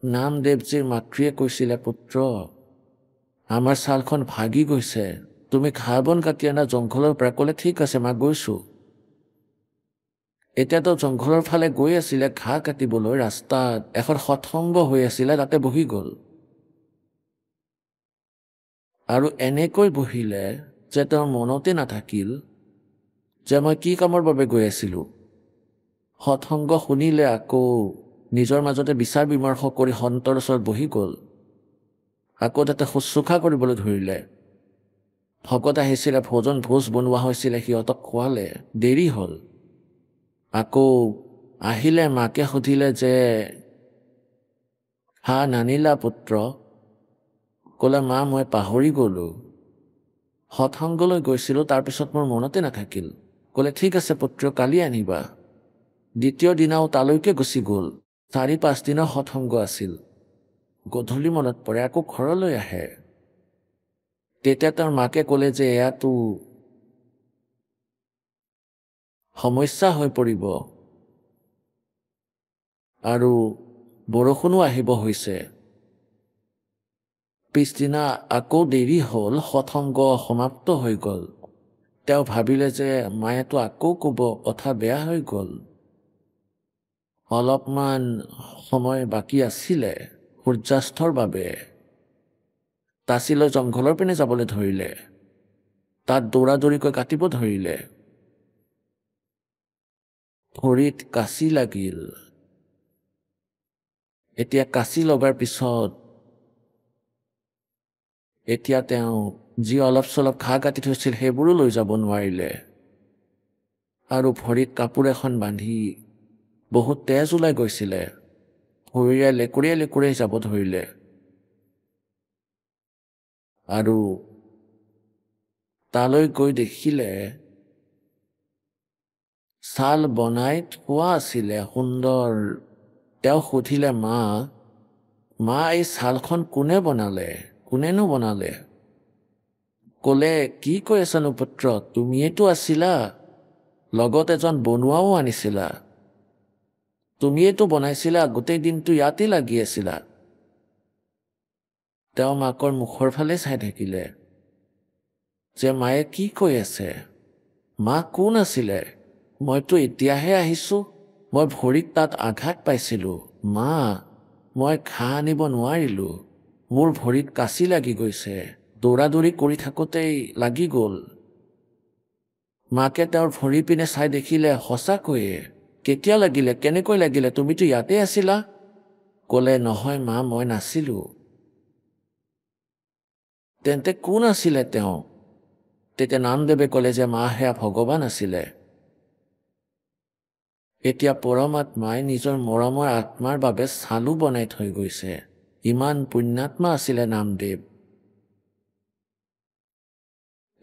নামদেৱজীৰ মাতৃয়ে কৈছিলে, পুত্ৰ, আমাৰ ছালখন ভাগি গৈছে, তুমি ঘাঁহ বন কাটি আনা জংঘলৰ পৰা। ক'লে ঠিক আছে মা, গৈছো। এতিয়াতো জংঘলৰ ফালে গৈ আছিলে ঘাঁহ কাটিবলৈ, ৰাস্তাত এখন সৎসংগ হৈ আছিলে, তাতে বহি গ'ল। আৰু এনেকৈ বহিলে যে তেওঁৰ মনতে নাথাকিল যে মই কি কামৰ বাবে গৈ আছিলোঁ। সৎসংগ শুনিলে আকৌ নিজৰ মাজতে বিচাৰ বিমৰ্শ কৰি সন্তৰ ওচৰত বহি গ'ল। আকৌ তাতে শুশ্ৰূষা কৰিবলৈ ধৰিলে। ভকত আহিছিলে, ভোজ বনোৱা হৈছিলে, সিহঁতক খোৱালে, দেৰি হ'ল। আকৌ আহিলে, মাকে সুধিলে যে হা নানিলা পুত্ৰ? ক'লে মা মই পাহৰি গ'লোঁ, সৎসংগলৈ গৈছিলোঁ, তাৰপিছত মোৰ মনতে নাথাকিল। ক'লে ঠিক আছে পুত্ৰ, কালি আনিবা। দ্বিতীয় দিনাও তালৈকে গুচি গ'ল। 4-5 দিনৰ সৎসংগ আছিল। গধূলি মনত পৰে আকৌ ঘৰলৈ আহে তেতিয়া তেওঁৰ মাকে ক'লে যে এয়াতো সমস্যা হৈ পৰিব আৰু বৰষুণো আহিব হৈছে পিছদিনা আকৌ দেৰি হ'ল সৎসংগ সমাপ্ত হৈ গ'ল তেওঁ ভাবিলে যে মায়েতো আকৌ ক'ব কথা বেয়া হৈ গ'ল অলপমান সময় বাকী আছিলে সূৰ্যাস্তৰ বাবে তাচিলৈ জংঘলৰ পিনে যাবলৈ ধৰিলে তাত দৌৰাদৌৰিকৈ কাটিব ধৰিলে ভৰিত কাঁচি লাগিল এতিয়া কাঁচি লগাৰ পিছত এতিয়া তেওঁ যি অলপ চলপ ঘাঁ কাটি থৈছিল সেইবোৰো লৈ যাব নোৱাৰিলে আৰু ভৰিত কাপোৰ এখন বান্ধি বহুত তেজ ওলাই গৈছিলে ভৰিৰে লেকুৰিয়াই যাব ধৰিলে আৰু তালৈ গৈ দেখিলে ছাল বনাই থোৱা আছিলে সুন্দৰ তেওঁ সুধিলে মা এই ছালখন কোনেনো বনালে ক'লে কি কৈ আছানো পুত্ৰ তুমিয়েতো আছিলা লগত এজন বনুৱাও আনিছিলা তুমিয়েতো বনাইছিলা গোটেই দিনটো ইয়াতে লাগি আছিলা তেওঁ মাকৰ মুখৰ ফালে চাই থাকিলে যে মায়ে কি কৈ আছে মা কোন আছিলে মইতো এতিয়াহে আহিছো মই ভৰিত তাত আঘাত পাইছিলো মা মই ঘাঁ আনিব নোৱাৰিলো মোৰ ভৰিত কাঁচি লাগি গৈছে দৌৰাদৌৰি কৰি থাকোঁতেই লাগি গ'ল মাকে তেওঁৰ ভৰি পিনে চাই দেখিলে সঁচাকৈয়ে কেতিয়া লাগিলে কেনেকৈ লাগিলে তুমিতো ইয়াতে আছিলা ক'লে নহয় মা মই নাছিলো তেন্তে কোন আছিলে তেওঁ তেতিয়া নামদেৱে ক'লে যে মা সেয়া ভগৱান আছিলে এতিয়া পৰমাত্মাই নিজৰ মৰমৰ আত্মাৰ বাবে ছালো বনাই থৈ গৈছে ইমান পুণ্যাত্মা আছিলে নামদেৱ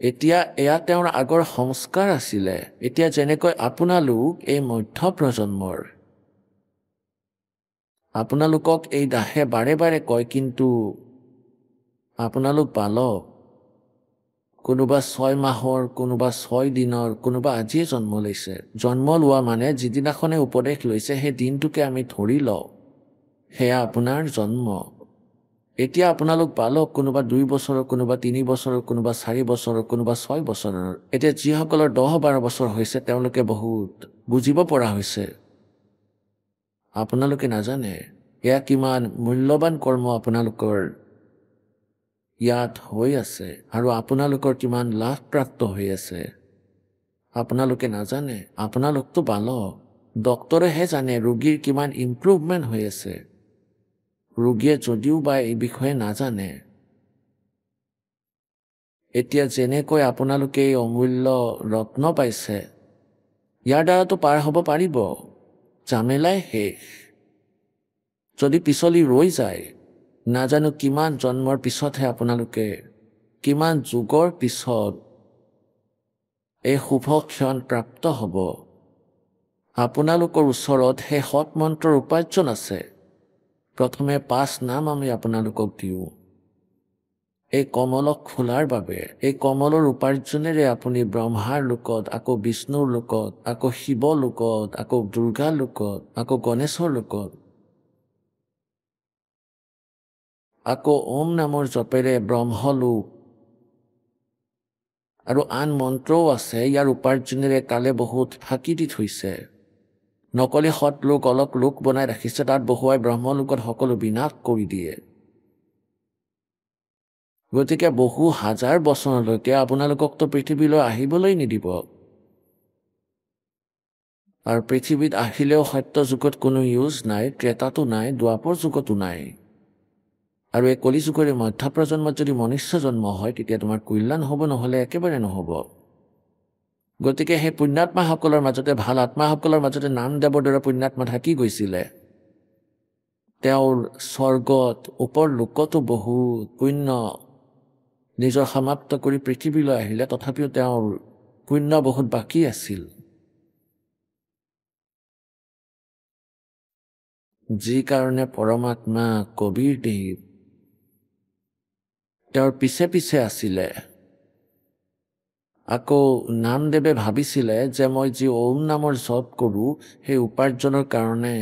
এতিয়া এয়া তেওঁৰ আগৰ সংস্কাৰ আছিলে এতিয়া যেনেকৈ আপোনালোক এই মধ্য প্ৰজন্মৰ আপোনালোকক এই দাসে বাৰে বাৰে কয় কিন্তু আপোনালোক বালক কোনোবা 6 মাহৰ কোনোবা 6 দিনৰ কোনোবা আজিয়ে জন্ম লৈছে জন্ম লোৱা মানে যিদিনাখনে উপদেশ লৈছে সেই দিনটোকে আমি ধৰি লওঁ সেয়া আপোনাৰ জন্ম এতিয়া আপোনালোক বালক কোনোবা 2 বছৰৰ কোনোবা 3 বছৰৰ কোনোবা 4 বছৰৰ কোনোবা 6 বছৰৰ এতিয়া যিসকলৰ 10-12 বছৰ হৈছে তেওঁলোকে বহুত বুজিব পৰা হৈছে আপোনালোকে নাজানে এয়া কিমান মূল্যৱান কৰ্ম আপোনালোকৰ ইয়াত হৈ আছে আৰু আপোনালোকৰ কিমান লাভ প্ৰাপ্ত হৈ আছে আপোনালোকে নাজানে আপোনালোকতো বালক ডক্তৰেহে জানে ৰোগীৰ কিমান ইম্প্ৰুভমেণ্ট হৈ আছে ৰোগীয়ে যদিও বা এই বিষয়ে নাজানে এতিয়া যেনেকৈ আপোনালোকে এই অমূল্য ৰত্ন পাইছে ইয়াৰ দ্বাৰাতো পাৰ হ'ব পাৰিব জামেলাই শেষ যদি পিছলি ৰৈ যায় নাজানো কিমান জন্মৰ পিছতহে আপোনালোকে কিমান যুগৰ পিছত এই শুভ ক্ষণ প্ৰাপ্ত হ'ব আপোনালোকৰ ওচৰত সেই সৎ মন্ত্ৰৰ উপাৰ্জন আছে প্ৰথমে 5 নাম আমি আপোনালোকক দিওঁ এই কমলক খোলাৰ বাবে এই কমলৰ উপাৰ্জনেৰে আপুনি ব্ৰহ্মাৰ লোকত আকৌ বিষ্ণুৰ লোকত আকৌ শিৱ লোকত আকৌ দুৰ্গা লোকত আকৌ গণেশৰ লোকত আকৌ ওম নামৰ জপেৰে ব্ৰহ্মলোক আৰু আন মন্ত্ৰও আছে ইয়াৰ উপাৰ্জনেৰে কালে বহুত ফাঁকি দি থৈছে নকলি সৎ লোক অলপ লোক বনাই ৰাখিছে তাত বহুৱাই ব্ৰহ্মলোকত সকলো বিনাশ কৰি দিয়ে গতিকে বহু হাজাৰ বছৰলৈকে আপোনালোককতো পৃথিৱীলৈ আহিবলৈ নিদিব আৰু পৃথিৱীত আহিলেও সত্য যুগত কোনো ইউজ নাই ত্ৰেতাতো নাই দ্বাপৰ যুগতো নাই আৰু এই কলি যুগৰ মধ্য প্ৰজন্মত যদি মনুষ্য জন্ম হয় তেতিয়া তোমাৰ কল্যাণ হ'ব নহ'লে একেবাৰে নহ'ব গতিকে সেই পুণ্যাত্মাসকলৰ মাজতে ভাল আত্মাসকলৰ মাজতে নামদেৱৰ দৰে পুণ্যাত্মা থাকি গৈছিলে তেওঁৰ স্বৰ্গত ওপৰ লোকতো বহুত পুণ্য নিজৰ সমাপ্ত কৰি পৃথিৱীলৈ আহিলে তথাপিও তেওঁৰ পুণ্য বহুত বাকী আছিল যি কাৰণে পৰমাত্মা কবীৰদেৱ তেওঁৰ পিছে পিছে আছিলে। আকৌ নামদেৱে ভাবিছিলে যে মই যি ওম নামৰ জপ কৰোঁ সেই উপাৰ্জনৰ কাৰণে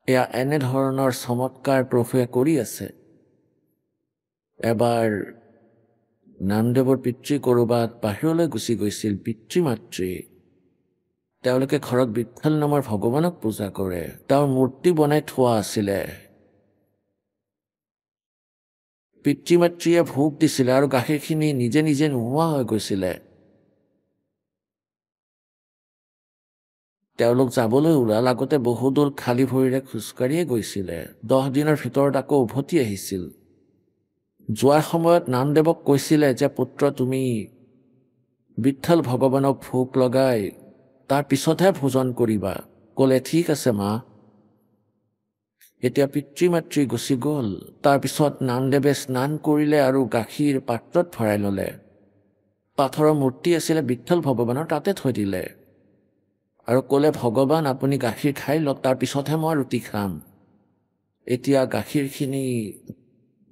এয়া এনেধৰণৰ চমৎকাৰ প্ৰভুৱে কৰি আছে। এবাৰ নামদেৱৰ পিতৃ ক'ৰবাত বাহিৰলৈ গুচি গৈছিল। পিতৃ মাতৃ তেওঁলোকে ঘৰত বিঠ্ঠল নামৰ ভগৱানক পূজা কৰে। তেওঁৰ মূৰ্তি বনাই থোৱা আছিলে। পিতৃ মাতৃয়ে ভোগ দিছিলে আৰু গাখীৰখিনি নিজে নিজে নোহোৱা হৈ গৈছিলে। তেওঁলোক যাবলৈ ওলাল। আগতে বহু দূৰ খালী ভৰিৰে খোজকাঢ়িয়ে গৈছিলে। 10 দিনৰ ভিতৰত আকৌ উভতি আহিছিল। যোৱাৰ সময়ত নামদেৱক কৈছিলে যে পুত্ৰ তুমি বিঠ্ঠল ভগৱানক ভোগ লগাই তাৰ পিছতহে ভোজন কৰিবা। ক'লে ঠিক আছে মা। এতিয়া পিতৃ মাতৃ গুচি গ'ল। তাৰপিছত নামদেৱে স্নান কৰিলে আৰু গাখীৰ পাত্ৰত ভৰাই ল'লে। পাথৰৰ মূৰ্তি আছিলে বিঠ্ঠল ভগৱানৰ, তাতে থৈ দিলে আৰু ক'লে ভগৱান আপুনি গাখীৰ খাই লওক, তাৰপিছতহে মই ৰুটি খাম। এতিয়া গাখীৰখিনি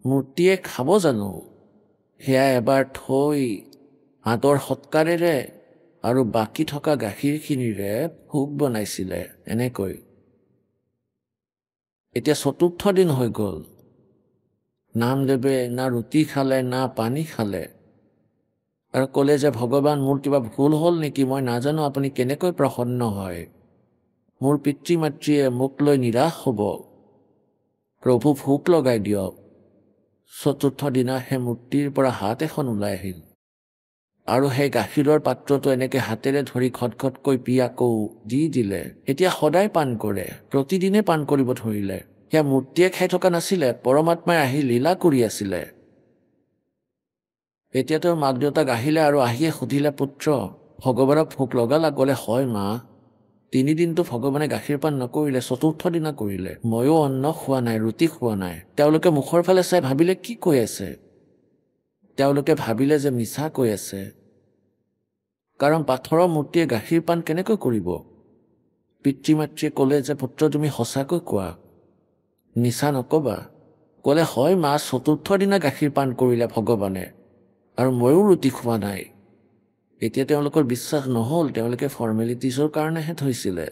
মূৰ্তিয়ে খাব জানো? সেয়া এবাৰ থৈ আদৰ সৎকাৰেৰে আৰু বাকী থকা গাখীৰখিনিৰে ভোগ বনাইছিলে এনেকৈ। এতিয়া 4ৰ্থ দিন হৈ গ'ল। নামদেৱে না ৰুটি খালে না পানী খালে আৰু ক'লে যে ভগৱান মোৰ কিবা ভুল হ'ল নেকি, মই নাজানো আপুনি কেনেকৈ প্ৰসন্ন হয়। মোৰ পিতৃ মাতৃয়ে মোক লৈ নিৰাশ হ'ব। প্ৰভু ভোগ লগাই দিয়ক। 4ৰ্থ দিনা সেই মূৰ্তিৰ পৰা হাত এখন ওলাই আহিল আৰু সেই গাখীৰৰ পাত্ৰটো এনেকৈ হাতেৰে ধৰি খটখটকৈ পি আকৌ দি দিলে। এতিয়া সদায় পান কৰে, প্ৰতিদিনে পান কৰিব ধৰিলে। সেয়া মূৰ্তিয়ে খাই থকা নাছিলে, পৰমাত্মাই আহি লীলা কৰি আছিলে। এতিয়া তেওঁৰ মাক দেউতাক আহিলে আৰু আহিয়ে সুধিলে পুত্ৰ ভগৱানক ভোগ লগালা? ক'লে হয় মা। 3 দিনটো ভগৱানে গাখীৰ পান নকৰিলে, 4ৰ্থ দিনা কৰিলে। ময়ো অন্ন খোৱা নাই, ৰুটি খোৱা নাই। তেওঁলোকে মুখৰ ফালে চাই ভাবিলে কি কৈ আছে। তেওঁলোকে ভাবিলে যে মিছা কৈ আছে, কাৰণ পাথৰৰ মূৰ্তিয়ে গাখীৰ পান কেনেকৈ কৰিব। পিতৃ মাতৃয়ে ক'লে যে পুত্ৰ তুমি সঁচাকৈ কোৱা, মিছা নকবা। ক'লে হয় মা, 4ৰ্থ দিনা গাখীৰ পান কৰিলে ভগৱানে আৰু ময়ো ৰুটি খোৱা নাই। এতিয়া তেওঁলোকৰ বিশ্বাস নহ'ল, তেওঁলোকে ফৰ্মেলিটিজৰ কাৰণেহে থৈছিলে।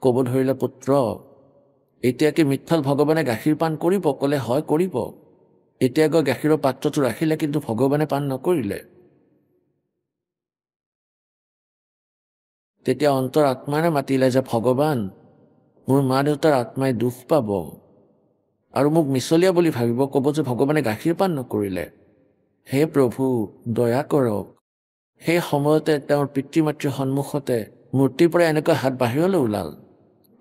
ক'ব ধৰিলে পুত্ৰ এতিয়া কি মিঠল ভগৱানে গাখীৰ পান কৰিব? ক'লে হয় কৰিব। এতিয়া গৈ গাখীৰৰ পাত্ৰটো ৰাখিলে, কিন্তু ভগৱানে পান নকৰিলে। তেতিয়া অন্তৰ আত্মাৰে মাতিলে যে ভগৱান মোৰ মা দেউতাৰ আত্মাই দুখ পাব আৰু মোক মিছলীয়া বুলি ভাবিব, ক'ব যে ভগৱানে গাখীৰ পান নকৰিলে। হে প্ৰভু দয়া কৰক। সেই সময়তে তেওঁৰ পিতৃ মাতৃৰ সন্মুখতে মূৰ্তিৰ পৰা এনেকৈ হাত বাহিৰলৈ ওলাল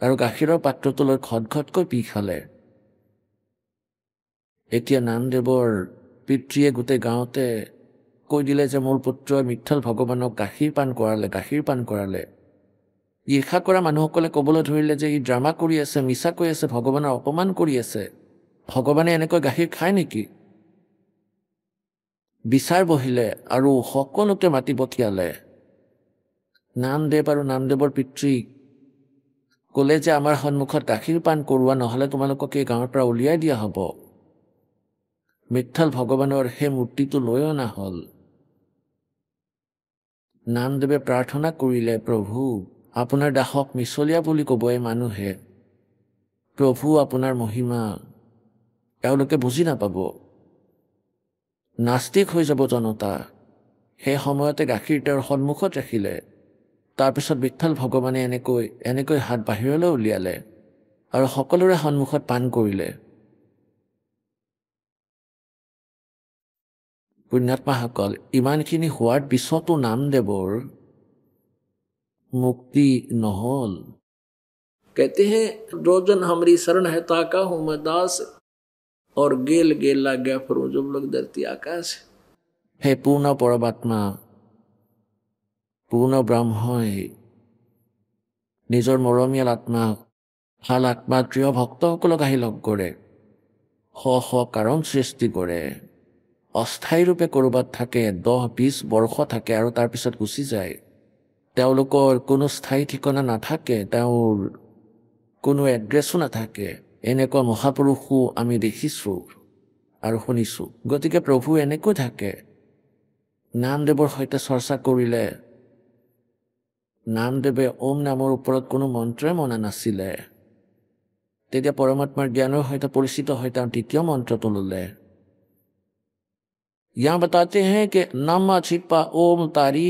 আৰু গাখীৰৰ পাত্ৰটো লৈ ঘটঘটকৈ পি খালে। এতিয়া নামদেৱৰ পিতৃয়ে গোটেই গাঁৱতে কৈ দিলে যে মোৰ পুত্ৰই মিঠল ভগৱানক গাখীৰ পান কৰালে। ঈৰ্ষা কৰা মানুহসকলে ক'বলৈ ধৰিলে যে ই ড্ৰামা কৰি আছে, মিছা কৈ আছে, ভগৱানৰ অপমান কৰি আছে। ভগৱানে এনেকৈ গাখীৰ খায় নেকি? বিচাৰ বহিলে আৰু সকলোকে মাতি পঠিয়ালে। নামদেৱ আৰু নামদেৱৰ পিতৃক ক'লে যে আমাৰ সন্মুখত গাখীৰ পান কৰোৱা, নহ'লে তোমালোকক এই গাঁৱৰ পৰা উলিয়াই দিয়া হ'ব। মিঠল ভগৱানৰ সেই মূৰ্তিটো লৈ অনা হ'ল। নামদেৱে প্ৰাৰ্থনা কৰিলে প্ৰভু আপোনাৰ দাসক মিছলীয়া বুলি ক'ব এই মানুহে। প্ৰভু আপোনাৰ মহিমা তেওঁলোকে বুজি নাপাব, নাস্তিক হৈ যাব জনতা। সেই সময়তে গাখীৰ তেওঁৰ সন্মুখত ৰাখিলে। তাৰপিছত বিঠ্ঠল ভগৱানে এনেকৈ হাত বাহিৰলৈ উলিয়ালে আৰু সকলোৰে সন্মুখত পান কৰিলে। পুণ্যাত্মাসকল, ইমানখিনি হোৱাৰ পিছতো নামদেৱৰ মুক্তি নহ'ল। कहते हैं रोजन हमारी शरण है ताका हूं मैं दास और गेल गेल लग गया फिर जब लोग धरती आकाश। হে পূৰ্ণ পৰমাত্মা, পূৰ্ণ ব্ৰহ্মই নিজৰ মৰমীয়াল আত্মা, ভাল আত্মা, প্ৰিয় ভক্তসকলক আহি লগ কৰে, শ কাৰণ সৃষ্টি কৰে। অস্থায়ী ৰূপে ক'ৰবাত থাকে, 10-20 বৰ্ষ থাকে আৰু তাৰপিছত গুচি যায়। তেওঁলোকৰ কোনো স্থায়ী ঠিকনা নাথাকে, তেওঁৰ কোনো এড্ৰেছো নাথাকে। এনেকুৱা মহাপুৰুষো আমি দেখিছোঁ আৰু শুনিছোঁ। গতিকে প্ৰভু এনেকৈ থাকে। নামদেৱৰ সৈতে চৰ্চা কৰিলে নামদেৱে ওম নামৰ ওপৰত কোনো মন্ত্ৰই মনা নাছিলে। তেতিয়া পৰমাত্মাৰ জ্ঞানৰ সৈতে পৰিচিত হৈ তেওঁ দ্বিতীয় মন্ত্ৰটো ল'লে। ইয়াৰ बताते हैं कि नामा छिपा ओम तारी।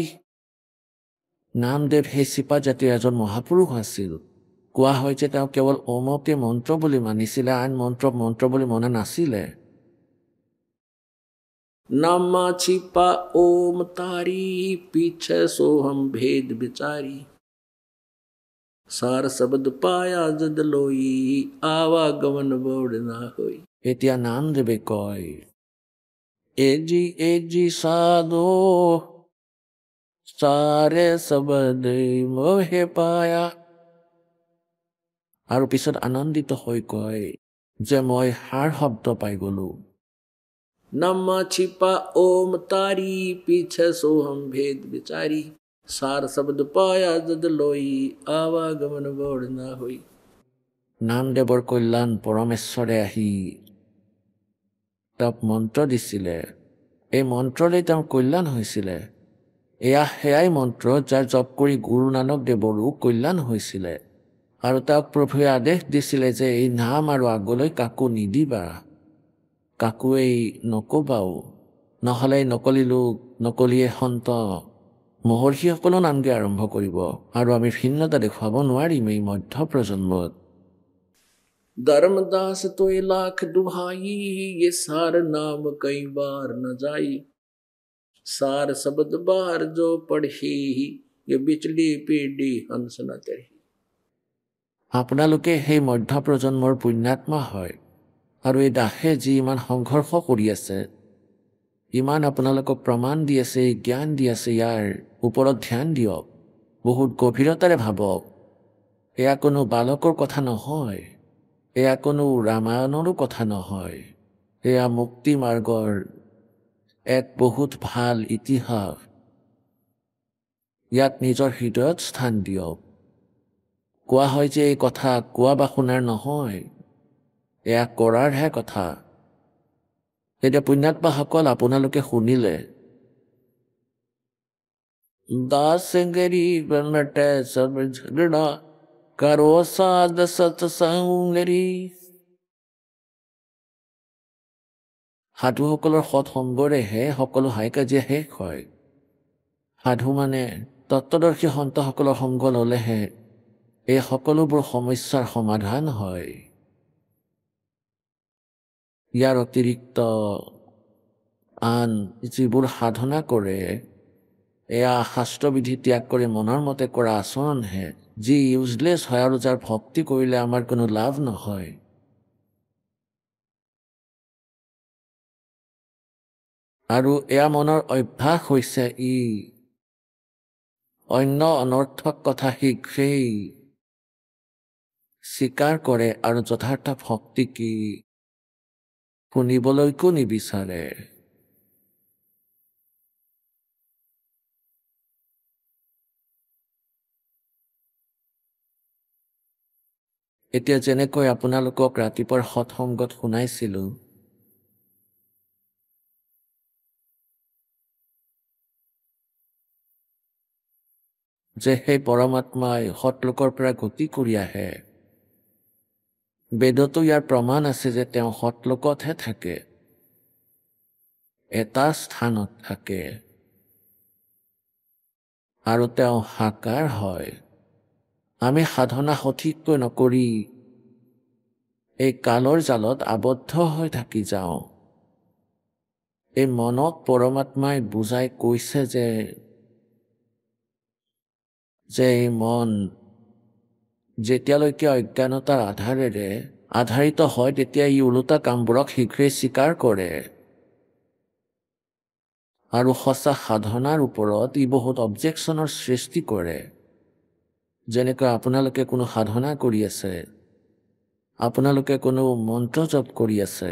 নামদেৱ সেই চিপা জাতিৰ এজন মহাপুৰুষ আছিল। কোৱা হয় যে তেওঁ কেৱল ওমকে মন্ত্ৰ বুলি মানিছিলে, আন মন্ত্ৰ বুলি মনা নাছিলে। নামা छिपा ओम तारी पीछे सोहम भेद बिचारी सार शब्द पाया जद लोई आवागमन बोड़ ना होई। এতিয়া নামদেৱে কয় এজি সাধো सारे शब्द मोहे पाया। আৰু পিছত আনন্দিত হৈ কয় যে মই সাৰ শব্দ পাই গলো। নামা छिपा ओम तारी पीछे सोहम भेद बिचारी सार शब्द पाया जद लोई आवागमन बोड़ ना होई। নামদেৱৰ কল্যাণ পৰমেশ্বৰে আহি তেওঁক মন্ত্ৰ দিছিলে। এই মন্ত্ৰলৈ তেওঁৰ কল্যাণ হৈছিলে। এয়া সেয়াই মন্ত্ৰ যাৰ জপ কৰি গুৰু নানক দেৱৰো কল্যাণ হৈছিলে। আৰু তেওঁক প্ৰভুৱে আদেশ দিছিলে যে এই নাম আৰু আগলৈ কাকো নিদিবা, কাকো এই নকবাও, নহ'লে নকলি লোক, নকলিয়ে সন্ত মহৰ্ষিসকলো নামগে আৰম্ভ কৰিব আৰু আমি ভিন্নতা দেখুৱাব নোৱাৰিম এই মধ্য প্ৰজন্মত। धर्मदास तो लाख दुहाई ये सार नाम कई बार न जाई सार शब्द बार जो पढ़ी ये बिचली पीढ़ी हंस न चढ़ी। আপোনালোকে সেই মধ্য প্ৰজন্মৰ পুণ্যাত্মা হয় আৰু এই দাসে যি ইমান সংঘৰ্ষ কৰি আছে, ইমান আপোনালোকক প্ৰমাণ দি আছে, জ্ঞান দি আছে, ইয়াৰ ওপৰত ধ্যান দিয়ক, বহুত গভীৰতাৰে ভাবক। এয়া কোনো বালকৰ কথা নহয়, এয়া কোনো ৰামায়ণৰো কথা নহয়, এয়া মুক্তি মাৰ্গৰ এক বহুত ভাল ইতিহাস। ইয়াক নিজৰ হৃদয়ত স্থান দিয়ক। কোৱা হয় যে এই কথা কোৱা বা শুনাৰ নহয়, এয়া কৰাৰহে কথা। তেতিয়া পুণ্যাত্মাসকল আপোনালোকে শুনিলে দাস গৰীব নটে সব ঝগড়া करो साध सत्संगरी। সাধুসকলৰ সৎসংগৰেহে সকলো হাই কাজিয়া শেষ হয়। সাধু মানে তত্ত্বদৰ্শী সন্তসকলৰ সংগ ল'লেহে এই সকলোবোৰ সমস্যাৰ সমাধান হয়। ইয়াৰ অতিৰিক্ত আন যিবোৰ সাধনা কৰে, এয়া শাস্ত্ৰবিধি ত্যাগ কৰি মনৰ মতে কৰা আচৰণহে, যি ইউজলেছ হয় আৰু যাৰ ভক্তি কৰিলে আমাৰ কোনো লাভ নহয়। আৰু এয়া মনৰ অভ্যাস হৈছে, ই অন্য অনৰ্থক কথা শীঘ্ৰেই স্বীকাৰ কৰে আৰু যথাৰ্থ ভক্তি কি শুনিবলৈকো নিবিচাৰে। এতিয়া যেনেকৈ আপোনালোকক ৰাতিপুৱাৰ সৎসংগত শুনাইছিলোঁ, যে সেই পৰমাত্মাই সৎলোকৰ পৰা গতি কৰি আহে। বেদতো ইয়াৰ প্ৰমাণ আছে যে তেওঁ সৎলোকতহে থাকে, এটা স্থানত থাকে আৰু তেওঁ সাকাৰ হয়। আমি সাধনা সঠিককৈ নকৰি এই কালৰ জালত আবদ্ধ হৈ থাকি যাওঁ। এই মনক পৰমাত্মাই বুজাই কৈছে যে এই মন যেতিয়ালৈকে অজ্ঞানতাৰ আধাৰেৰে আধাৰিত হয়, তেতিয়া ই ওলোটা কামবোৰক শীঘ্ৰেই স্বীকাৰ কৰে আৰু সঁচা সাধনাৰ ওপৰত ই বহুত অবজেকশ্যনৰ সৃষ্টি কৰে। যেনেকৈ আপোনালোকে কোনো সাধনা কৰি আছে, আপোনালোকে কোনো মন্ত্ৰ জপ কৰি আছে,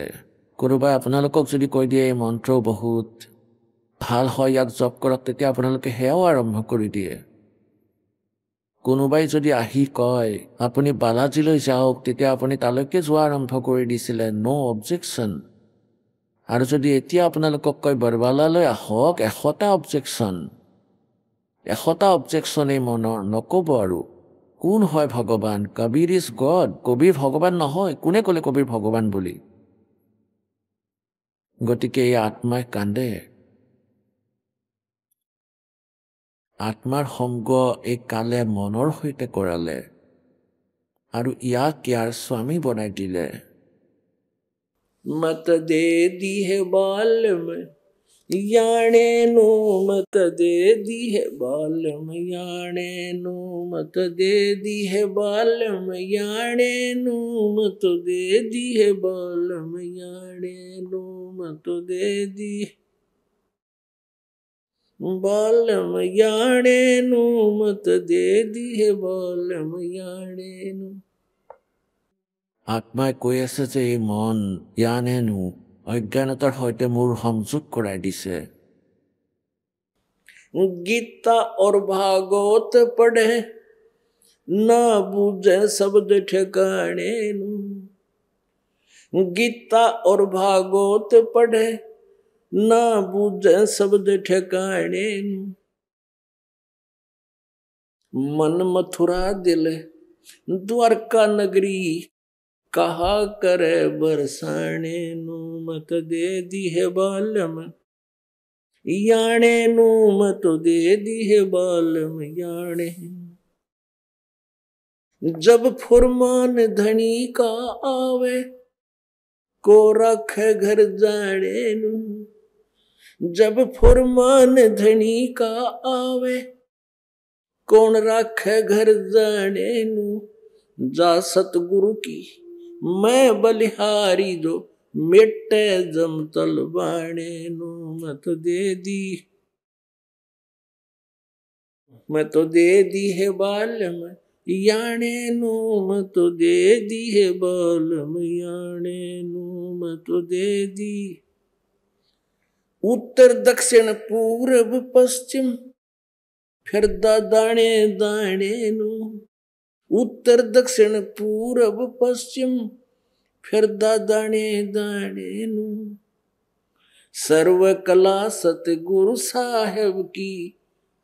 কোনোবাই আপোনালোকক যদি কৈ দিয়ে এই মন্ত্ৰ বহুত ভাল হয়, ইয়াক জপ কৰক, তেতিয়া আপোনালোকে সেয়াও আৰম্ভ কৰি দিয়ে। কোনোবাই যদি আহি কয় আপুনি বালাজীলৈ যাওক, তেতিয়া আপুনি তালৈকে যোৱা আৰম্ভ কৰি দিছিলে, ন' অবজেকশ্যন। আৰু যদি এতিয়া আপোনালোকক কয় বৰবালালৈ আহক, 100টা অবজেকশ্যন। 100টা অবজেকশ্যনেই মনৰ, নক'ব আৰু কোন হয় ভগৱান? কবিৰ ইজ গড। কবিৰ ভগৱান নহয়। কোনে ক'লে কবিৰ ভগৱান বুলি? গতিকে এই আত্মাই কান্দে। আত্মাৰ সংগ এই কালে মনৰ সৈতে কৰালে আৰু ইয়াক ইয়াৰ স্বামী বনাই দিলে। मत दे दी है बालम याणे नो, मत दे दी है बालम याणे नो, मत दे दी है बालम याणे नो, मत दे दी है बालम याणे नो, मत दे दी बालम याणे नो, मत दे दी है बालम याणे नो। আত্মাই কৈ আছে যে এই মন ইয়ানেনো অজ্ঞানতাৰ সৈতে মোৰ সংযোগ কৰাই দিছে। गीता और भागवत पढ़े ना बूझे शब्द ठिकाने नु, गीता और भागवत पढ़े ना बूझे शब्द ठिकाने नु। मन मथुरा दिल द्वारका नगरी कहा करे बरसाने नु, मत दे दी है बालम याणे नु, मत दे दी है बालम याणे। जब फुरमान धनी का आवे को रखे घर जाने नु, जब फुरमान धनी का आवे कौन रखे घर जाने नु। जा सतगुरु की मैं बलिहारी जो मिटे जमतल बाणे नु, मत दे दी, मैं तो दे दी है बालम याणे नु, मैं तो दे दी है बालम याणे नु, मैं तो दे दी। उत्तर दक्षिण पूरब पश्चिम फिरदा दाणे दाणे नु, उत्तर दक्षिण पूरब पश्चिम फिरदा दाणे दाणे नु। सर्व कला सतगुरु साहेब की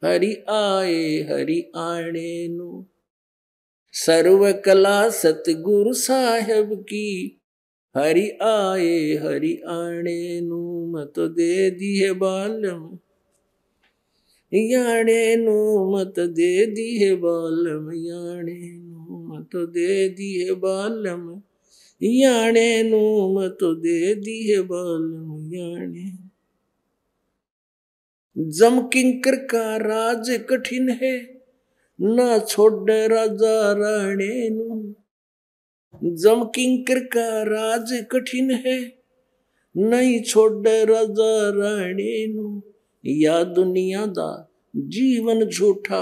हरि आए हरि आणे नु, सर्व कला सतगुरु साहेब की हरि आए हरि आणे नु, मत दे दी है बालम याणे नु, मत दे दी है बालम याणे नु, मत दे दी है बालम याणे नु, मत दे दी है बालम याणे। जम किंकर का राज कठिन है ना छोड़ राजा राणे नु, जम किंकर का राज कठिन है नहीं छोड़ राजा राणे नु। या दुनिया दा जीवन झूठा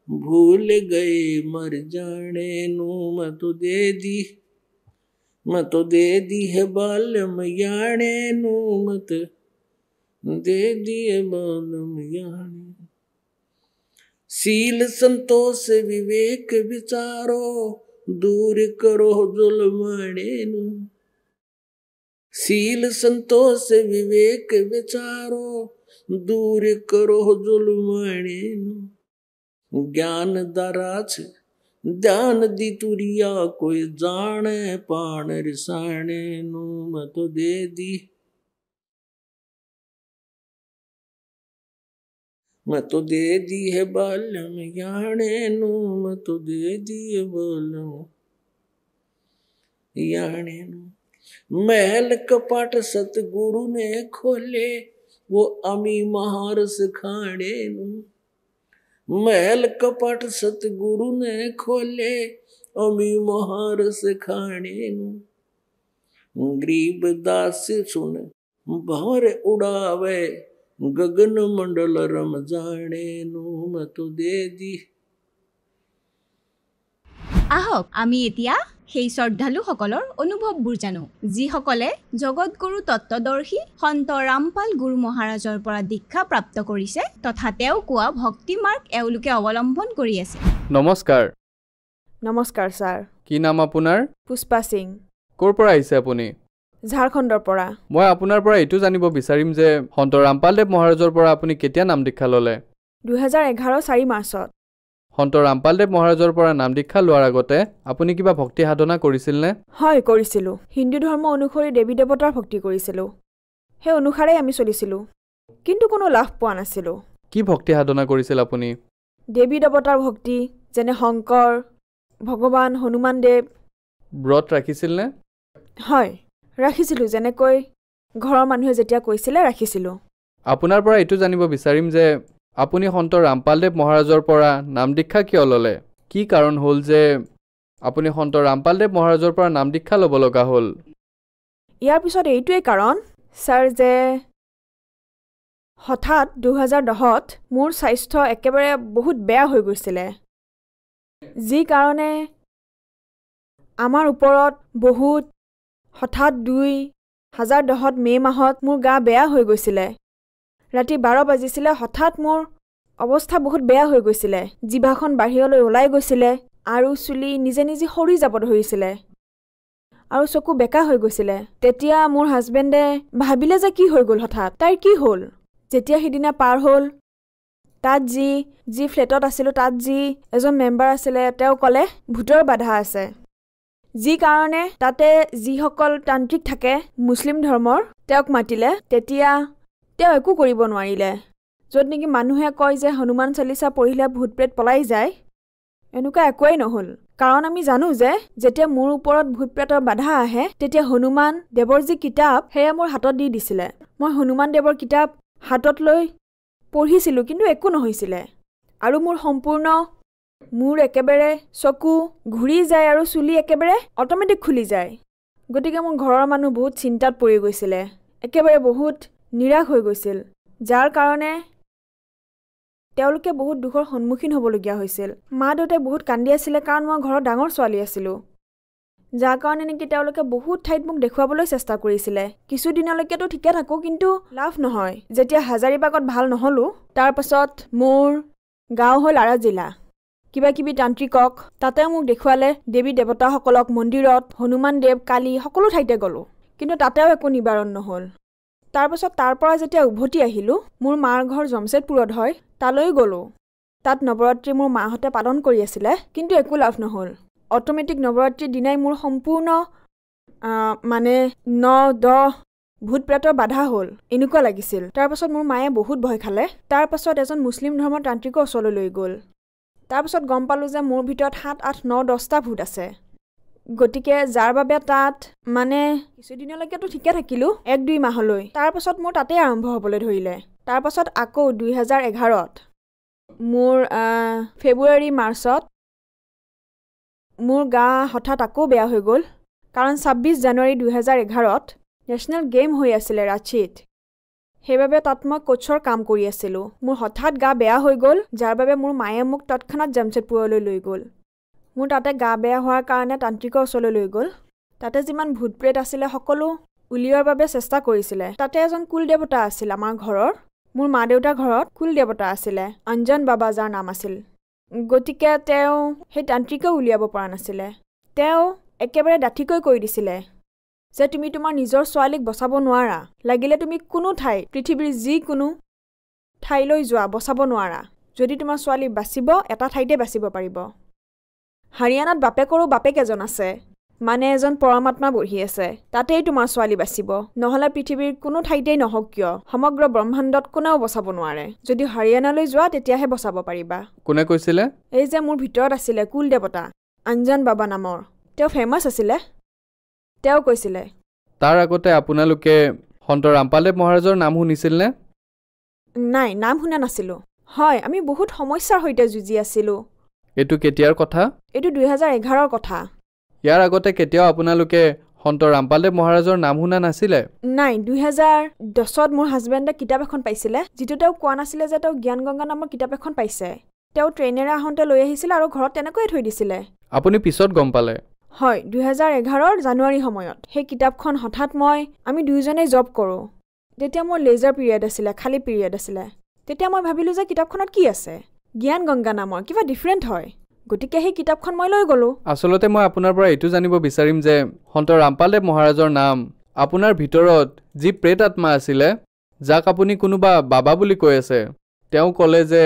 भूल गए मर जाने नु, मैं तो दे दी, मैं तो दे दी है बालम याणे नु, मत दे दी है बालम याणे। सील संतोष विवेक विचारो दूर करो जुल्माणे नु, सील संतोष विवेक विचारो दूर करो जुल्माणे नु। ज्ञान दराज ध्यान दी तुरिया कोई जाने पाण रिसाणे नु, मैं तो दे दी, मैं तो दे दी है बालम याणे नु, मैं तो दे दी है बालम याणे नु। महल कपाट सतगुरु ने खोले वो अमी महारस खाणे नु, महल कपाट सतगुरु ने खोले अमी महारस खाणे नु। गरीब दास सुन भंवर उड़ावे गगन मंडल रम जाने नु, मैं तो दे दी। আহক আমি এতিয়া সেই শ্ৰদ্ধালুসকলৰ অনুভৱবোৰ জানো যিসকলে জগতগুৰু তত্ত্বদৰ্শী সন্ত ৰামপাল গুৰু মহাৰাজৰ পৰা দীক্ষা প্ৰাপ্ত কৰিছে তথা তেওঁ কোৱা ভক্তি মাৰ্গ এওঁলোকে অৱলম্বন কৰি আছে। নমস্কাৰ। নমস্কাৰ ছাৰ। কি নাম আপোনাৰ? পুষ্পা সিং। ক'ৰ পৰা আহিছে আপুনি? ঝাৰখণ্ডৰ পৰা। মই আপোনাৰ পৰা এইটো জানিব বিচাৰিম যে সন্ত ৰামপালদেৱ মহাৰাজৰ পৰা আপুনি কেতিয়া নাম দীক্ষা ল'লে? 2011 4 মাৰ্চত। সন্ত ৰামপালদেৱ মহাৰাজৰ পৰা নাম দীক্ষা লোৱাৰ আগতে আপুনি কিবা ভক্তি সাধনা কৰিছিল নে? হয় কৰিছিলোঁ। হিন্দু ধৰ্ম অনুসৰি দেৱী দেৱতাৰ ভক্তি কৰিছিলোঁ। সেই অনুসাৰে আমি চলিছিলোঁ কিন্তু কোনো লাভ পোৱা নাছিলোঁ। কি ভক্তি সাধনা কৰিছিল আপুনি? দেৱী দেৱতাৰ ভক্তি যেনে শংকৰ, ভগৱান হনুমান দেৱ। ব্ৰত ৰাখিছিল নে? হয় ৰাখিছিলোঁ, যেনেকৈ ঘৰৰ মানুহে যেতিয়া কৈছিলে ৰাখিছিলোঁ। আপোনাৰ পৰা এইটো জানিব বিচাৰিম যে আপুনি সন্ত ৰামপালদেৱ মহাৰাজৰ পৰা নাম দীক্ষা কিয় ল'লে? কি কাৰণ হ'ল যে আপুনি সন্ত ৰামপালদেৱ মহাৰাজৰ পৰা নাম দীক্ষা ল'ব লগা হ'ল? ইয়াৰ পিছত এইটোৱেই কাৰণ ছাৰ যে হঠাৎ 2010ত মোৰ স্বাস্থ্য একেবাৰে বহুত বেয়া হৈ গৈছিলে, যি কাৰণে আমাৰ ওপৰত বহুত হঠাৎ 2010 মে' মাহত মোৰ গা বেয়া হৈ গৈছিলে। ৰাতি 12 বাজিছিলে, হঠাৎ মোৰ অৱস্থা বহুত বেয়া হৈ গৈছিলে। জিভাখন বাহিৰলৈ ওলাই গৈছিলে আৰু চুলি নিজে নিজে সৰি যাব ধৰিছিলে আৰু চকু বেকা হৈ গৈছিলে। তেতিয়া মোৰ হাজবেণ্ডে ভাবিলে যে কি হৈ গ'ল, হঠাৎ তাইৰ কি হ'ল। যেতিয়া সিদিনা পাৰ হ'ল, তাত যি ফ্লেটত আছিলোঁ তাত যি এজন মেম্বাৰ আছিলে তেওঁ ক'লে ভূতৰ বাধা আছে, যি কাৰণে তাতে যিসকল তান্ত্ৰিক থাকে মুছলিম ধৰ্মৰ তেওঁক মাতিলে। তেতিয়া তেওঁ একো কৰিব নোৱাৰিলে। য'ত নেকি মানুহে কয় যে হনুমান চালিচা পঢ়িলে ভূত প্ৰেত পলাই যায়, এনেকুৱা একোৱেই নহ'ল। কাৰণ আমি জানো যে যেতিয়া মোৰ ওপৰত ভূত প্ৰেতৰ বাধা আহে তেতিয়া হনুমান দেৱৰ যি কিতাপ সেয়া মোৰ হাতত দি দিছিলে। মই হনুমান দেৱৰ কিতাপ হাতত লৈ পঢ়িছিলোঁ কিন্তু একো নহৈছিলে আৰু মোৰ একেবাৰে চকু ঘূৰি যায় আৰু চুলি একেবাৰে অট'মেটিক খুলি যায়। গতিকে মোৰ ঘৰৰ মানুহ বহুত চিন্তাত পৰি গৈছিলে, একেবাৰে বহুত নিৰাশ হৈ গৈছিল, যাৰ কাৰণে তেওঁলোকে বহুত দুখৰ সন্মুখীন হ'বলগীয়া হৈছিল। মা দেউতাই বহুত কান্দি আছিলে কাৰণ মই ঘৰৰ ডাঙৰ ছোৱালী আছিলোঁ, যাৰ কাৰণে নেকি তেওঁলোকে বহুত ঠাইত মোক দেখুৱাবলৈ চেষ্টা কৰিছিলে। কিছুদিনলৈকেতো ঠিকে থাকোঁ কিন্তু লাভ নহয়। যেতিয়া হাজাৰীবাগত ভাল নহ'লোঁ, তাৰপাছত মোৰ গাঁও হ'ল আৰা জিলা। কিবা কিবি তান্ত্ৰিকক তাতে মোক দেখুৱালে, দেৱী দেৱতাসকলক মন্দিৰত, হনুমান দেৱ, কালী সকলো ঠাইতে গ'লোঁ কিন্তু তাতেও একো নিবাৰণ নহ'ল। তাৰপাছত তাৰ পৰা যেতিয়া উভতি আহিলোঁ, মোৰ মাৰ ঘৰ জমছেদপুৰত হয়, তালৈ গ'লোঁ। তাত নৱৰাত্ৰি মোৰ মাহঁতে পালন কৰি আছিলে কিন্তু একো লাভ নহ'ল। অট'মেটিক নৱৰাত্ৰিৰ দিনাই মোৰ সম্পূৰ্ণ 9-10 ভূত প্ৰেতৰ বাধা হ'ল এনেকুৱা লাগিছিল। তাৰপাছত মোৰ মায়ে বহুত ভয় খালে। তাৰপাছত এজন মুছলিম ধৰ্মৰ তান্ত্ৰিকৰ ওচৰলৈ লৈ গ'ল। তাৰপাছত গম পালোঁ যে মোৰ ভিতৰত 7, 8, 9, 10টা ভূত আছে। গতিকে যাৰ বাবে তাত কিছুদিনলৈকেতো ঠিকে থাকিলোঁ 1-2 মাহলৈ। তাৰপাছত মোৰ তাতে আৰম্ভ হ'বলৈ ধৰিলে। তাৰপাছত আকৌ 2011ত মোৰ ফেব্ৰুৱাৰী মাৰ্চত মোৰ গা হঠাৎ আকৌ বেয়া হৈ গ'ল কাৰণ 26 জানুৱাৰী 2011ত নেশ্যনেল গেম হৈ আছিলে ৰাঁচীত। সেইবাবে তাত মই কোচৰ কাম কৰি আছিলোঁ। মোৰ হঠাৎ গা বেয়া হৈ গ'ল, যাৰ বাবে মোৰ মায়ে মোক তৎক্ষণাত জামছেদপুৰলৈ লৈ গ'ল। মোৰ তাতে গা বেয়া হোৱাৰ কাৰণে তান্ত্ৰিকৰ ওচৰলৈ লৈ গ'ল। তাতে যিমান ভূত প্ৰেত আছিলে সকলো উলিওৱাৰ বাবে চেষ্টা কৰিছিলে। তাতে এজন কুল দেৱতা আছিল আমাৰ ঘৰৰ, মোৰ মা দেউতাৰ ঘৰত কুল দেৱতা আছিলে, অঞ্জন বাবা যাৰ নাম আছিল। গতিকে তেওঁ সেই তান্ত্ৰিকেও উলিয়াব পৰা নাছিলে। তেওঁ একেবাৰে ডাঠিকৈ কৈ দিছিলে যে তুমি তোমাৰ নিজৰ ছোৱালীক বচাব নোৱাৰা, লাগিলে তুমি কোনো ঠাই পৃথিৱীৰ যিকোনো ঠাইলৈ যোৱা বচাব নোৱাৰা। যদি তোমাৰ ছোৱালী বাচিব এটা ঠাইতে বাচিব পাৰিব। হাৰিয়ানাত বাপেকৰো বাপেক এজন আছে, এজন পৰমাত্মা বহি আছে, তাতেই তোমাৰ ছোৱালী বাচিব, নহ'লে পৃথিৱীৰ কোনো ঠাইতেই নহওক কিয় সমগ্ৰ ব্ৰহ্মাণ্ডত কোনেও বচাব নোৱাৰে। যদি হাৰিয়ানালৈ যোৱা তেতিয়াহে বচাব পাৰিবা। কোনে কৈছিলে? এই যে মোৰ ভিতৰত আছিলে কুল দেৱতা অঞ্জন বাবা নামৰ, তেওঁ ফেমাছ আছিলে, তেওঁ কৈছিলে। তাৰ আগতে আপোনালোকে সন্ত ৰামপালদেৱ মহাৰাজৰ নাম শুনিছিল নে? নাই, নাম শুনা নাছিলোঁ। হয়, আমি বহুত সমস্যাৰ সৈতে যুঁজি আছিলোঁ। এইটো কেতিয়াৰ কথা? এইটো 2011ৰ কথা। ইয়াৰ আগতে কেতিয়াও আপোনালোকে সন্ত ৰামপালদেৱ মহাৰাজৰ নাম শুনা নাছিলে? নাই, 2010ত মোৰ হাজবেণ্ডে কিতাপ এখন পাইছিলে, যিটো তেওঁ কোৱা নাছিলে যে তেওঁ জ্ঞান গংগা নামৰ কিতাপ এখন পাইছে। তেওঁ ট্ৰেইনেৰে আহোঁতে লৈ আহিছিলে আৰু ঘৰত তেনেকৈয়ে থৈ দিছিলে। আপুনি পিছত গম পালে হয় 2011ৰ জানুৱাৰী সময়ত সেই কিতাপখন হঠাৎ আমি দুয়োজনেই জব কৰোঁ তেতিয়া মোৰ লেজাৰ পিৰিয়ড আছিলে খালী পিৰিয়ড আছিলে তেতিয়া মই ভাবিলোঁ যে কিতাপখনত কি আছে জ্ঞান গংগা নামৰ কিবা ডিফাৰেণ্ট হয় গতিকে সেই কিতাপখন মই লৈ গ'লোঁ আচলতে মই আপোনাৰ পৰা এইটো জানিব বিচাৰিম যে সন্ত ৰামপালদেৱ মহাৰাজৰ নাম আপোনাৰ ভিতৰত যি প্ৰেত আত্মা আছিলে যাক আপুনি কোনোবা বাবা বুলি কৈ আছে তেওঁ ক'লে যে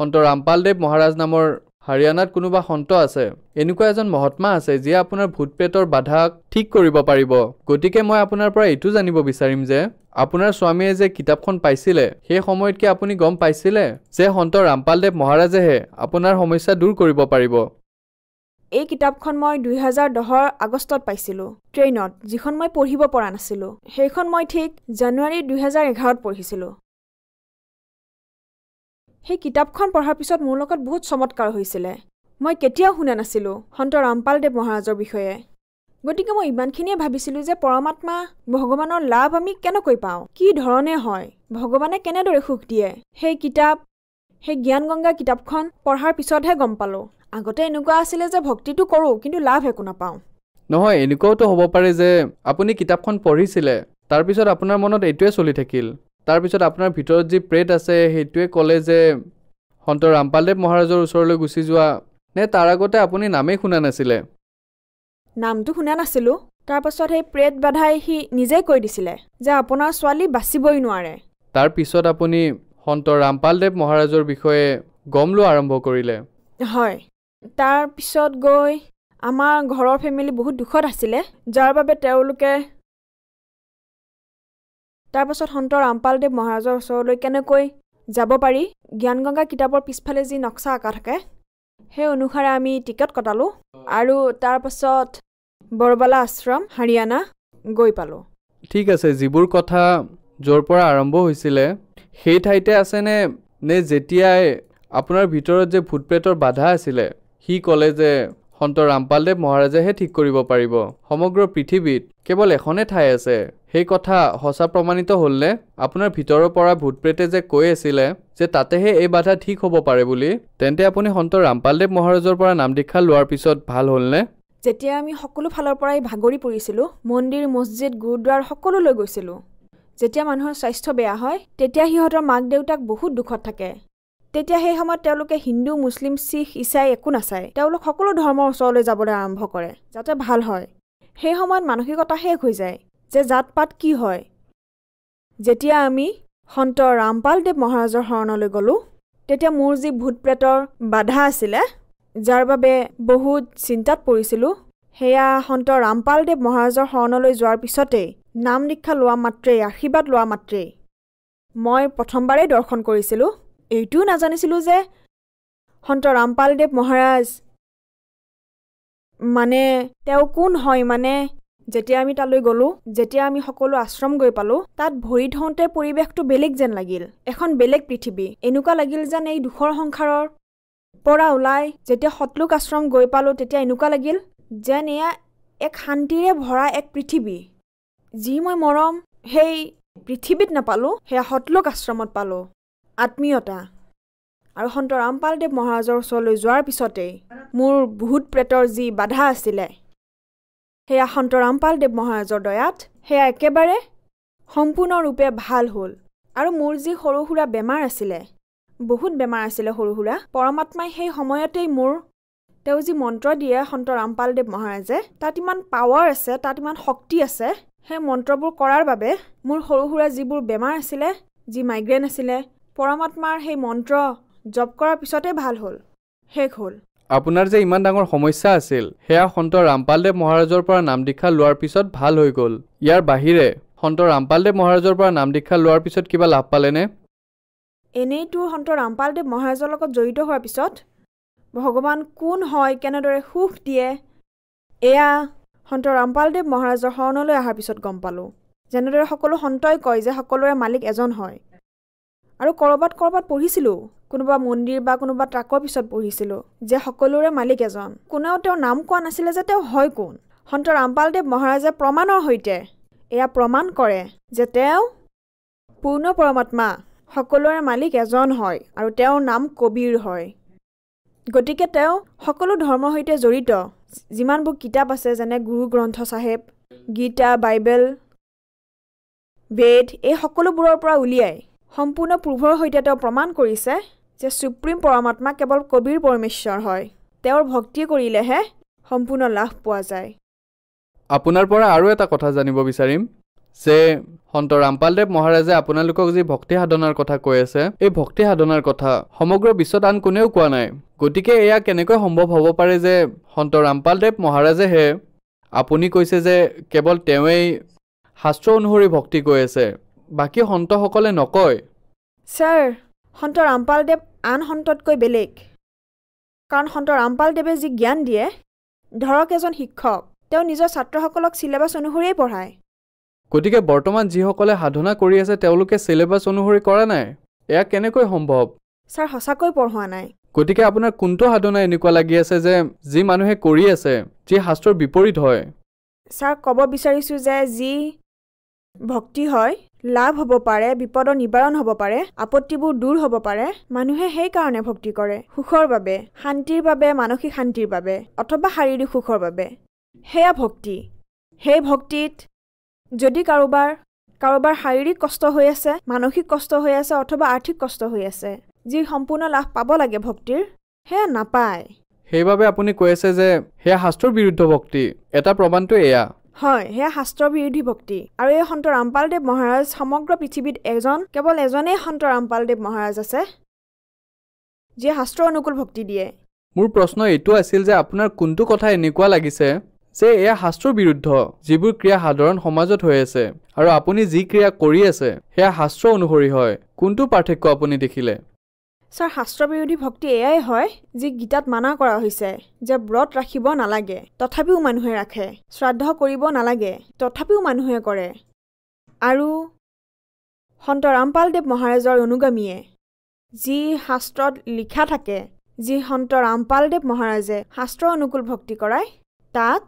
সন্ত ৰামপালদেৱ মহাৰাজ নামৰ হাৰিয়ানাত কোনোবা সন্ত আছে এনেকুৱা এজন মহাত্মা আছে যিয়ে আপোনাৰ ভূত প্ৰেতৰ বাধাক ঠিক কৰিব পাৰিব গতিকে মই আপোনাৰ পৰা এইটো জানিব বিচাৰিম যে আপোনাৰ স্বামীয়ে যে কিতাপখন পাইছিলে সেই সময়ত কি আপুনি গম পাইছিলে যে সন্ত ৰামপালদেৱ মহাৰাজেহে আপোনাৰ সমস্যা দূৰ কৰিব পাৰিব এই কিতাপখন মই 2010ৰ আগষ্টত পাইছিলোঁ ট্ৰেইনত যিখন মই পঢ়িব পৰা নাছিলোঁ সেইখন মই ঠিক জানুৱাৰী 2011ত পঢ়িছিলোঁ সেই কিতাপখন পঢ়াৰ পিছত মোৰ লগত বহুত চমৎকাৰ হৈছিলে মই কেতিয়াও শুনা নাছিলোঁ সন্ত ৰামপালদেৱ মহাৰাজৰ বিষয়ে গতিকে মই ইমানখিনিয়ে ভাবিছিলোঁ যে পৰমাত্মা ভগৱানৰ লাভ আমি কেনেকৈ পাওঁ কি ধৰণে হয় ভগৱানে কেনেদৰে সুখ দিয়ে সেই জ্ঞান গংগা কিতাপখন পঢ়াৰ পিছতহে গম পালোঁ আগতে এনেকুৱা আছিলে যে ভক্তিটো কৰোঁ কিন্তু লাভ একো নাপাওঁ নহয় এনেকুৱাওতো হ'ব পাৰে যে আপুনি কিতাপখন পঢ়িছিলে তাৰপিছত আপোনাৰ মনত এইটোৱে চলি থাকিল তাৰপিছত আপোনাৰ ভিতৰত যি প্ৰেত আছে সেইটোৱে ক'লে যে সন্ত ৰামপালদেৱ মহাৰাজৰ ওচৰলৈ গুচি যোৱা নে তাৰ আগতে আপুনি নামেই শুনা নাছিলে নামটো শুনা নাছিলোঁ তাৰপাছত সেই প্ৰেত বাধাই সি নিজেই কৈ দিছিলে যে আপোনাৰ ছোৱালী বাচিবই নোৱাৰে তাৰপিছত আপুনি সন্ত ৰামপালদেৱ মহাৰাজৰ বিষয়ে গম লোৱা আৰম্ভ কৰিলে হয় তাৰপিছত গৈ আমাৰ ঘৰৰ ফেমিলি বহুত দুখত আছিলে যাৰ বাবে তেওঁলোকে তাৰপাছত সন্ত ৰামপালদেৱ মহাৰাজৰ ওচৰলৈ কেনেকৈ যাব পাৰি জ্ঞান গংগা কিতাপৰ পিছফালে যি নক্সা আঁকা থাকে সেই অনুসাৰে আমি টিকট কটালোঁ আৰু তাৰপাছত বৰবালা আশ্ৰম হাৰিয়ানা গৈ পালোঁ ঠিক আছে যিবোৰ কথা য'ৰ পৰা আৰম্ভ হৈছিলে সেই ঠাইতে আছেনে নে যেতিয়াই আপোনাৰ ভিতৰত যে ভূত প্ৰেতৰ বাধা আছিলে সি ক'লে যে সন্ত ৰামপালদেৱ মহাৰাজেহে ঠিক কৰিব পাৰিব সমগ্ৰ পৃথিৱীত কেৱল এখনে ঠাই আছে সেই কথা সঁচা প্ৰমাণিত হ'লনে আপোনাৰ ভিতৰৰ পৰা ভূত প্ৰেতে যে কৈ আছিলে যে তাতেহে এই বাধা ঠিক হ'ব পাৰে বুলি তেন্তে আপুনি সন্ত ৰামপালদেৱ মহাৰাজৰ পৰা নাম দীক্ষা লোৱাৰ পিছত ভাল হ'লনে যেতিয়া আমি সকলো ফালৰ পৰাই ভাগৰি পৰিছিলোঁ মন্দিৰ মছজিদ গুৰুদ্বাৰ সকলো লৈ গৈছিলোঁ যেতিয়া মানুহৰ স্বাস্থ্য বেয়া হয় তেতিয়া সিহঁতৰ মাক দেউতাক বহুত দুখত থাকে তেতিয়া সেই সময়ত তেওঁলোকে হিন্দু মুছলিম শিখ ইছাই একো নাচায় তেওঁলোক সকলো ধৰ্মৰ ওচৰলৈ যাবলৈ আৰম্ভ কৰে যাতে ভাল হয় সেই সময়ত মানসিকতা শেষ হৈ যায় যে জাত পাত কি হয় যেতিয়া আমি সন্ত ৰামপালদেৱ মহাৰাজৰ শৰণলৈ গ'লোঁ তেতিয়া মোৰ যি ভূত প্ৰেতৰ বাধা আছিলে যাৰ বাবে বহুত চিন্তাত পৰিছিলোঁ সেয়া সন্ত ৰামপালদেৱ মহাৰাজৰ শৰণলৈ যোৱাৰ পিছতেই নাম দীক্ষা লোৱা মাত্ৰেই আশীৰ্বাদ লোৱা মাত্ৰেই মই প্ৰথমবাৰেই দৰ্শন কৰিছিলোঁ এইটোও নাজানিছিলোঁ যে সন্ত ৰামপালদেৱ মহাৰাজ মানে তেওঁ কোন হয় মানে যেতিয়া আমি তালৈ গ'লোঁ যেতিয়া আমি সকলো আশ্ৰম গৈ পালোঁ তাত ভৰি থওঁতে পৰিৱেশটো বেলেগ যেন লাগিল এখন বেলেগ পৃথিৱী এনেকুৱা লাগিল যেন এই দুখৰ সংসাৰৰ পৰা ওলাই যেতিয়া সতলোক আশ্ৰম গৈ পালোঁ তেতিয়া এনেকুৱা লাগিল যেন এয়া এক শান্তিৰে ভৰা এক পৃথিৱী যি মই মৰম সেই পৃথিৱীত নাপালোঁ সেয়া সতলোক আশ্ৰমত পালোঁ আত্মীয়তা আৰু সন্ত ৰামপালদেৱ মহাৰাজৰ ওচৰলৈ যোৱাৰ পিছতেই মোৰ ভূত প্ৰেতৰ যি বাধা আছিলে সেয়া সন্ত ৰামপালদেৱ মহাৰাজৰ দয়াত সেয়া একেবাৰে সম্পূৰ্ণৰূপে ভাল হ'ল আৰু মোৰ যি সৰু সুৰা বেমাৰ আছিলে বহুত বেমাৰ আছিলে সৰু সুৰা পৰমাত্মাই সেই সময়তেই মোৰ তেওঁ যি মন্ত্ৰ দিয়ে সন্ত ৰামপালদেৱ মহাৰাজে তাত ইমান পাৱাৰ আছে তাত ইমান শক্তি আছে সেই মন্ত্ৰবোৰ কৰাৰ বাবে মোৰ সৰু সুৰা যিবোৰ বেমাৰ আছিলে যি মাইগ্ৰেন আছিলে পৰমাত্মাৰ সেই মন্ত্ৰ জপ কৰাৰ পিছতে ভাল হ'ল শেষ হ'ল আপোনাৰ যে ইমান ডাঙৰ সমস্যা আছিল সেয়া সন্ত ৰামপালদেৱ মহাৰাজৰ পৰা নাম দীক্ষা লোৱাৰ পিছত ভাল হৈ গ'ল ইয়াৰ বাহিৰে সন্ত ৰামপালদেৱ মহাৰাজৰ পৰা নাম দীক্ষা লোৱাৰ পিছত কিবা লাভ পালেনে এনেইতো সন্ত ৰামপালদেৱ মহাৰাজৰ লগত জড়িত হোৱাৰ পিছত ভগৱান কোন হয় কেনেদৰে সুখ দিয়ে এয়া সন্ত ৰামপালদেৱ মহাৰাজৰ শৰণলৈ অহাৰ পিছত গম পালোঁ যেনেদৰে সকলো সন্তই কয় যে সকলোৰে মালিক এজন হয় আৰু ক'ৰবাত পঢ়িছিলোঁ কোনোবা মন্দিৰ বা কোনোবা ট্ৰাকৰ পিছত পঢ়িছিলোঁ যে সকলোৰে মালিক এজন কোনেও তেওঁৰ নাম কোৱা নাছিলে যে তেওঁ হয় কোন সন্ত ৰামপালদেৱ মহাৰাজে প্ৰমাণৰ সৈতে এয়া প্ৰমাণ কৰে যে তেওঁ পূৰ্ণ পৰমাত্মা সকলোৰে মালিক এজন হয় আৰু তেওঁৰ নাম কবীৰ হয় গতিকে তেওঁ সকলো ধৰ্মৰ সৈতে জড়িত যিমানবোৰ কিতাপ আছে যেনে গুৰু গ্ৰন্থ চাহেব গীতা বাইবেল বেদ এই সকলোবোৰৰ পৰা উলিয়াই সম্পূৰ্ণ পূৰ্বৰ সৈতে তেওঁ প্ৰমাণ কৰিছে যে সুপ্ৰিম পৰমাত্মা কেৱল কবিৰ পৰমেশ্বৰ হয় তেওঁৰ ভক্তি কৰিলেহে সম্পূৰ্ণ লাভ পোৱা যায় আপোনাৰ পৰা আৰু এটা কথা জানিব বিচাৰিম যে সন্ত ৰামপালদেৱ মহাৰাজে আপোনালোকক যি ভক্তি সাধনাৰ কথা কৈ আছে এই ভক্তি সাধনাৰ কথা সমগ্ৰ বিশ্বত আন কোনেও কোৱা নাই গতিকে এয়া কেনেকৈ সম্ভৱ হ'ব পাৰে যে সন্ত ৰামপালদেৱ মহাৰাজেহে আপুনি কৈছে যে কেৱল তেওঁই শাস্ত্ৰ অনুসৰি ভক্তি কৈ আছে বাকী সন্তসকলে নকয় ছাৰ সন্ত ৰামপালদেৱ আন সন্ততকৈ বেলেগ কাৰণ সন্ত ৰামপালদেৱে যি জ্ঞান দিয়ে ধৰক এজন শিক্ষক তেওঁ নিজৰ ছাত্ৰসকলক চিলেবাছ অনুসৰিয়ে পঢ়ায় গতিকে বৰ্তমান যিসকলে সাধনা কৰি আছে তেওঁলোকে চিলেবাছ অনুসৰি কৰা নাই এয়া কেনেকৈ সম্ভৱ ছাৰ সঁচাকৈ পঢ়োৱা নাই গতিকে আপোনাৰ কোনটো সাধনা এনেকুৱা লাগি আছে যে যি মানুহে কৰি আছে যি শাস্ত্ৰৰ বিপৰীত হয় ছাৰ ক'ব বিচাৰিছোঁ যে যি ভক্তি হয় লাভ হ'ব পাৰে বিপদৰ নিবাৰণ হ'ব পাৰে আপত্তিবোৰ দূৰ হ'ব পাৰে মানুহে সেইকাৰণে ভক্তি কৰে সুখৰ বাবে শান্তিৰ বাবে মানসিক শান্তিৰ বাবে অথবা শাৰীৰিক সুখৰ বাবে সেয়া ভক্তি সেই ভক্তিত যদি কাৰোবাৰ শাৰীৰিক কষ্ট হৈ আছে মানসিক কষ্ট হৈ আছে অথবা আৰ্থিক কষ্ট হৈ আছে যি সম্পূৰ্ণ লাভ পাব লাগে ভক্তিৰ সেয়া নাপায় সেইবাবে আপুনি কৈ আছে যে সেয়া শাস্ত্ৰৰ বিৰুদ্ধ ভক্তি এটা প্ৰমাণটো এয়া হয় সেয়া শাস্ত্ৰ বিৰোধী ভক্তি আৰু এই সন্ত ৰামপালদেৱ মহাৰাজ সমগ্ৰ পৃথিৱীত কেৱল এজনেই সন্ত ৰামপালদেৱ মহাৰাজ আছে যিয়ে শাস্ত্ৰ অনুকূল ভক্তি দিয়ে মোৰ প্ৰশ্ন এইটো আছিল যে আপোনাৰ কোনটো কথা এনেকুৱা লাগিছে যে এয়া শাস্ত্ৰৰ বিৰুদ্ধ যিবোৰ ক্ৰিয়া সাধাৰণ সমাজত হৈ আছে আৰু আপুনি যি ক্ৰিয়া কৰি আছে সেয়া শাস্ত্ৰ অনুসৰি হয় কোনটো পাৰ্থক্য আপুনি দেখিলে ছাৰ শাস্ত্ৰ বিৰোধী ভক্তি এয়াই হয় যি গীতাত মানা কৰা হৈছে যে ব্ৰত ৰাখিব নালাগে তথাপিও মানুহে ৰাখে শ্ৰাদ্ধ কৰিব নালাগে তথাপিও মানুহে কৰে আৰু সন্ত ৰামপালদেৱ মহাৰাজৰ অনুগামীয়ে যি শাস্ত্ৰত লিখা থাকে যি সন্ত ৰামপালদেৱ মহাৰাজে শাস্ত্ৰ অনুকূল ভক্তি কৰায় তাত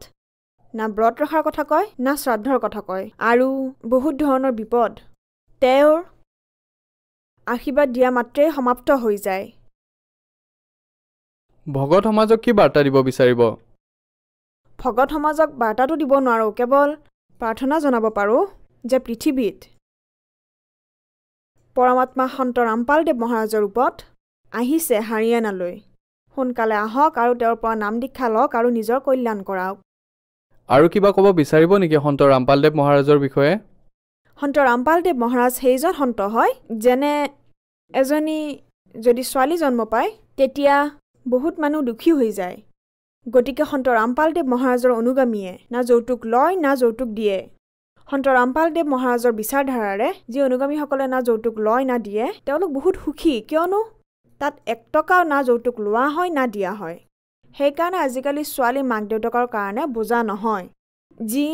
না ব্ৰত ৰখাৰ কথা কয় না শ্ৰাদ্ধৰ কথা কয় আৰু বহুত ধৰণৰ বিপদ তেওঁৰ আশীৰ্বাদ দিয়া মাত্ৰেই সমাপ্ত হৈ যায় ভগত সমাজক কি বাৰ্তা দিব বিচাৰিব ভগত সমাজক বাৰ্তাটো দিব নোৱাৰোঁ কেৱল প্ৰাৰ্থনা জনাব পাৰোঁ যে পৃথিৱীত পৰমাত্মা সন্ত ৰামপালদেৱ মহাৰাজৰ ৰূপত আহিছে হাৰিয়ানালৈ সোনকালে আহক আৰু তেওঁৰ পৰা নাম দীক্ষা লওক আৰু নিজৰ কল্যাণ কৰাওক আৰু কিবা ক'ব বিচাৰিব নেকি সন্ত ৰামপালদেৱ মহাৰাজৰ বিষয়ে সন্ত ৰামপালদেৱ মহাৰাজ সেইজন সন্ত হয় যেনে এজনী যদি ছোৱালী জন্ম পায় তেতিয়া বহুত মানুহ দুখী হৈ যায় গতিকে সন্ত ৰামপালদেৱ মহাৰাজৰ অনুগামীয়ে না যৌতুক লয় না যৌতুক দিয়ে সন্ত ৰামপালদেৱ মহাৰাজৰ বিচাৰধাৰাৰে যি অনুগামীসকলে না যৌতুক লয় না দিয়ে তেওঁলোক বহুত সুখী কিয়নো তাত 1 টকাও না যৌতুক লোৱা হয় না দিয়া হয় সেইকাৰণে আজিকালি ছোৱালী মাক দেউতাকৰ কাৰণে বোজা নহয় যি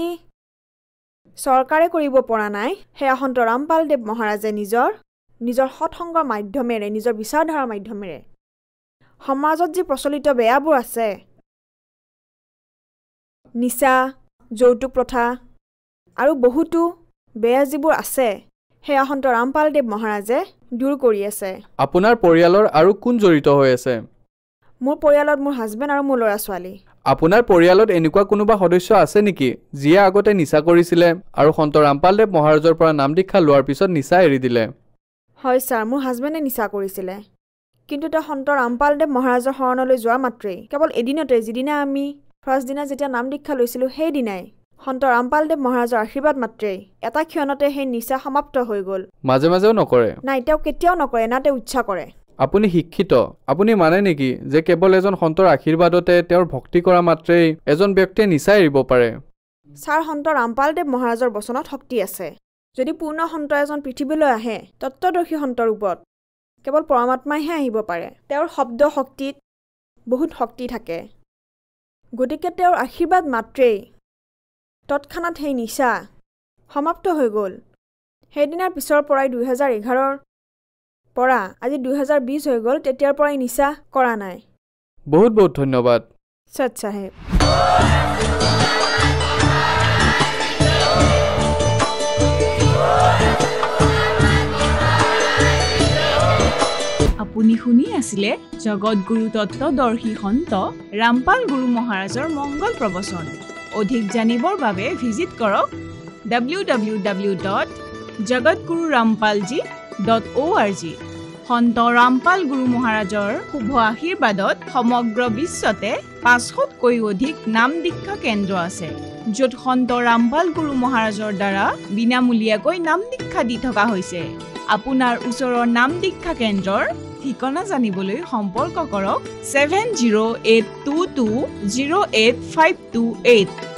চৰকাৰে কৰিব পৰা নাই সেয়া সন্ত ৰামপালদেৱ মহাৰাজে নিজৰ সৎসংগৰ মাধ্যমেৰে নিজৰ বিচাৰধাৰাৰ মাধ্যমেৰে সমাজত যি প্ৰচলিত বেয়াবোৰ আছে নিচা যৌতুক প্ৰথা আৰু বহুতো বেয়া যিবোৰ আছে সেয়া সন্ত ৰামপালদেৱ মহাৰাজে দূৰ কৰি আছে আপোনাৰ পৰিয়ালৰ আৰু কোন জড়িত হৈ আছে মোৰ পৰিয়ালত মোৰ হাজবেণ্ড আৰু মোৰ ল'ৰা ছোৱালী আপোনাৰ পৰিয়ালত এনেকুৱা কোনোবা সদস্য আছে নেকি যিয়ে আগতে নিচা কৰিছিলে আৰু সন্ত ৰামপালদেৱ মহাৰাজৰ পৰা নাম দীক্ষা লোৱাৰ পিছত নিচা এৰি দিলে হয় ছাৰ মোৰ হাজবেণ্ডে নিচা কৰিছিলে কিন্তু তেওঁ সন্ত ৰামপালদেৱ মহাৰাজৰ শৰণলৈ যোৱা মাত্ৰেই কেৱল এদিনতে যিদিনা আমি ফাৰ্ষ্ট দিনা যেতিয়া নাম দীক্ষা লৈছিলোঁ সেই দিনাই সন্ত ৰামপালদেৱ মহাৰাজৰ আশীৰ্বাদ মাত্ৰেই এটা ক্ষণতে সেই নিচা সমাপ্ত হৈ গ'ল মাজে মাজেও নকৰে নাই তেওঁ কেতিয়াও নকৰে না তেওঁ ইচ্ছা কৰে আপুনি শিক্ষিত আপুনি মানে নেকি যে কেৱল এজন সন্তৰ আশীৰ্বাদতে তেওঁৰ ভক্তি কৰা মাত্ৰেই এজন ব্যক্তিয়ে নিচা এৰিব পাৰে ছাৰ সন্ত ৰামপালদেৱ মহাৰাজৰ বচনত শক্তি আছে যদি পূৰ্ণ সন্ত এজন পৃথিৱীলৈ আহে তত্ত্বদৰ্শী সন্ত ৰূপত কেৱল পৰমাত্মাইহে আহিব পাৰে তেওঁৰ শব্দ শক্তিত বহুত শক্তি থাকে গতিকে তেওঁৰ আশীৰ্বাদ মাত্ৰেই তৎক্ষণাত সেই নিচা সমাপ্ত হৈ গ'ল সেইদিনাৰ পিছৰ পৰাই 2011ৰ পৰা আজি 2020 হৈ গ'ল তেতিয়াৰ পৰাই নিচা কৰা নাই বহুত বহুত ধন্যবাদ সৎ সাহেব আপুনি শুনি আছিলে জগতগুৰু তত্ত্বদৰ্শী সন্ত ৰামপাল গুৰু মহাৰাজৰ মংগল প্ৰবচন। অধিক জানিবৰ বাবে ভিজিট কৰক www.jagatgururampalji.org। সন্ত ৰামপাল গুৰু মহাৰাজৰ শুভ আশীৰ্বাদত সমগ্ৰ বিশ্বতে 500তকৈ অধিক নাম দীক্ষা কেন্দ্ৰ আছে, য'ত সন্ত ৰামপাল গুৰু মহাৰাজৰ দ্বাৰা বিনামূলীয়াকৈ নাম দীক্ষা দি থকা হৈছে। আপোনাৰ ওচৰৰ নাম দীক্ষা কেন্দ্ৰৰ ঠিকনা জানিবলৈ সম্পৰ্ক কৰক 7082208528।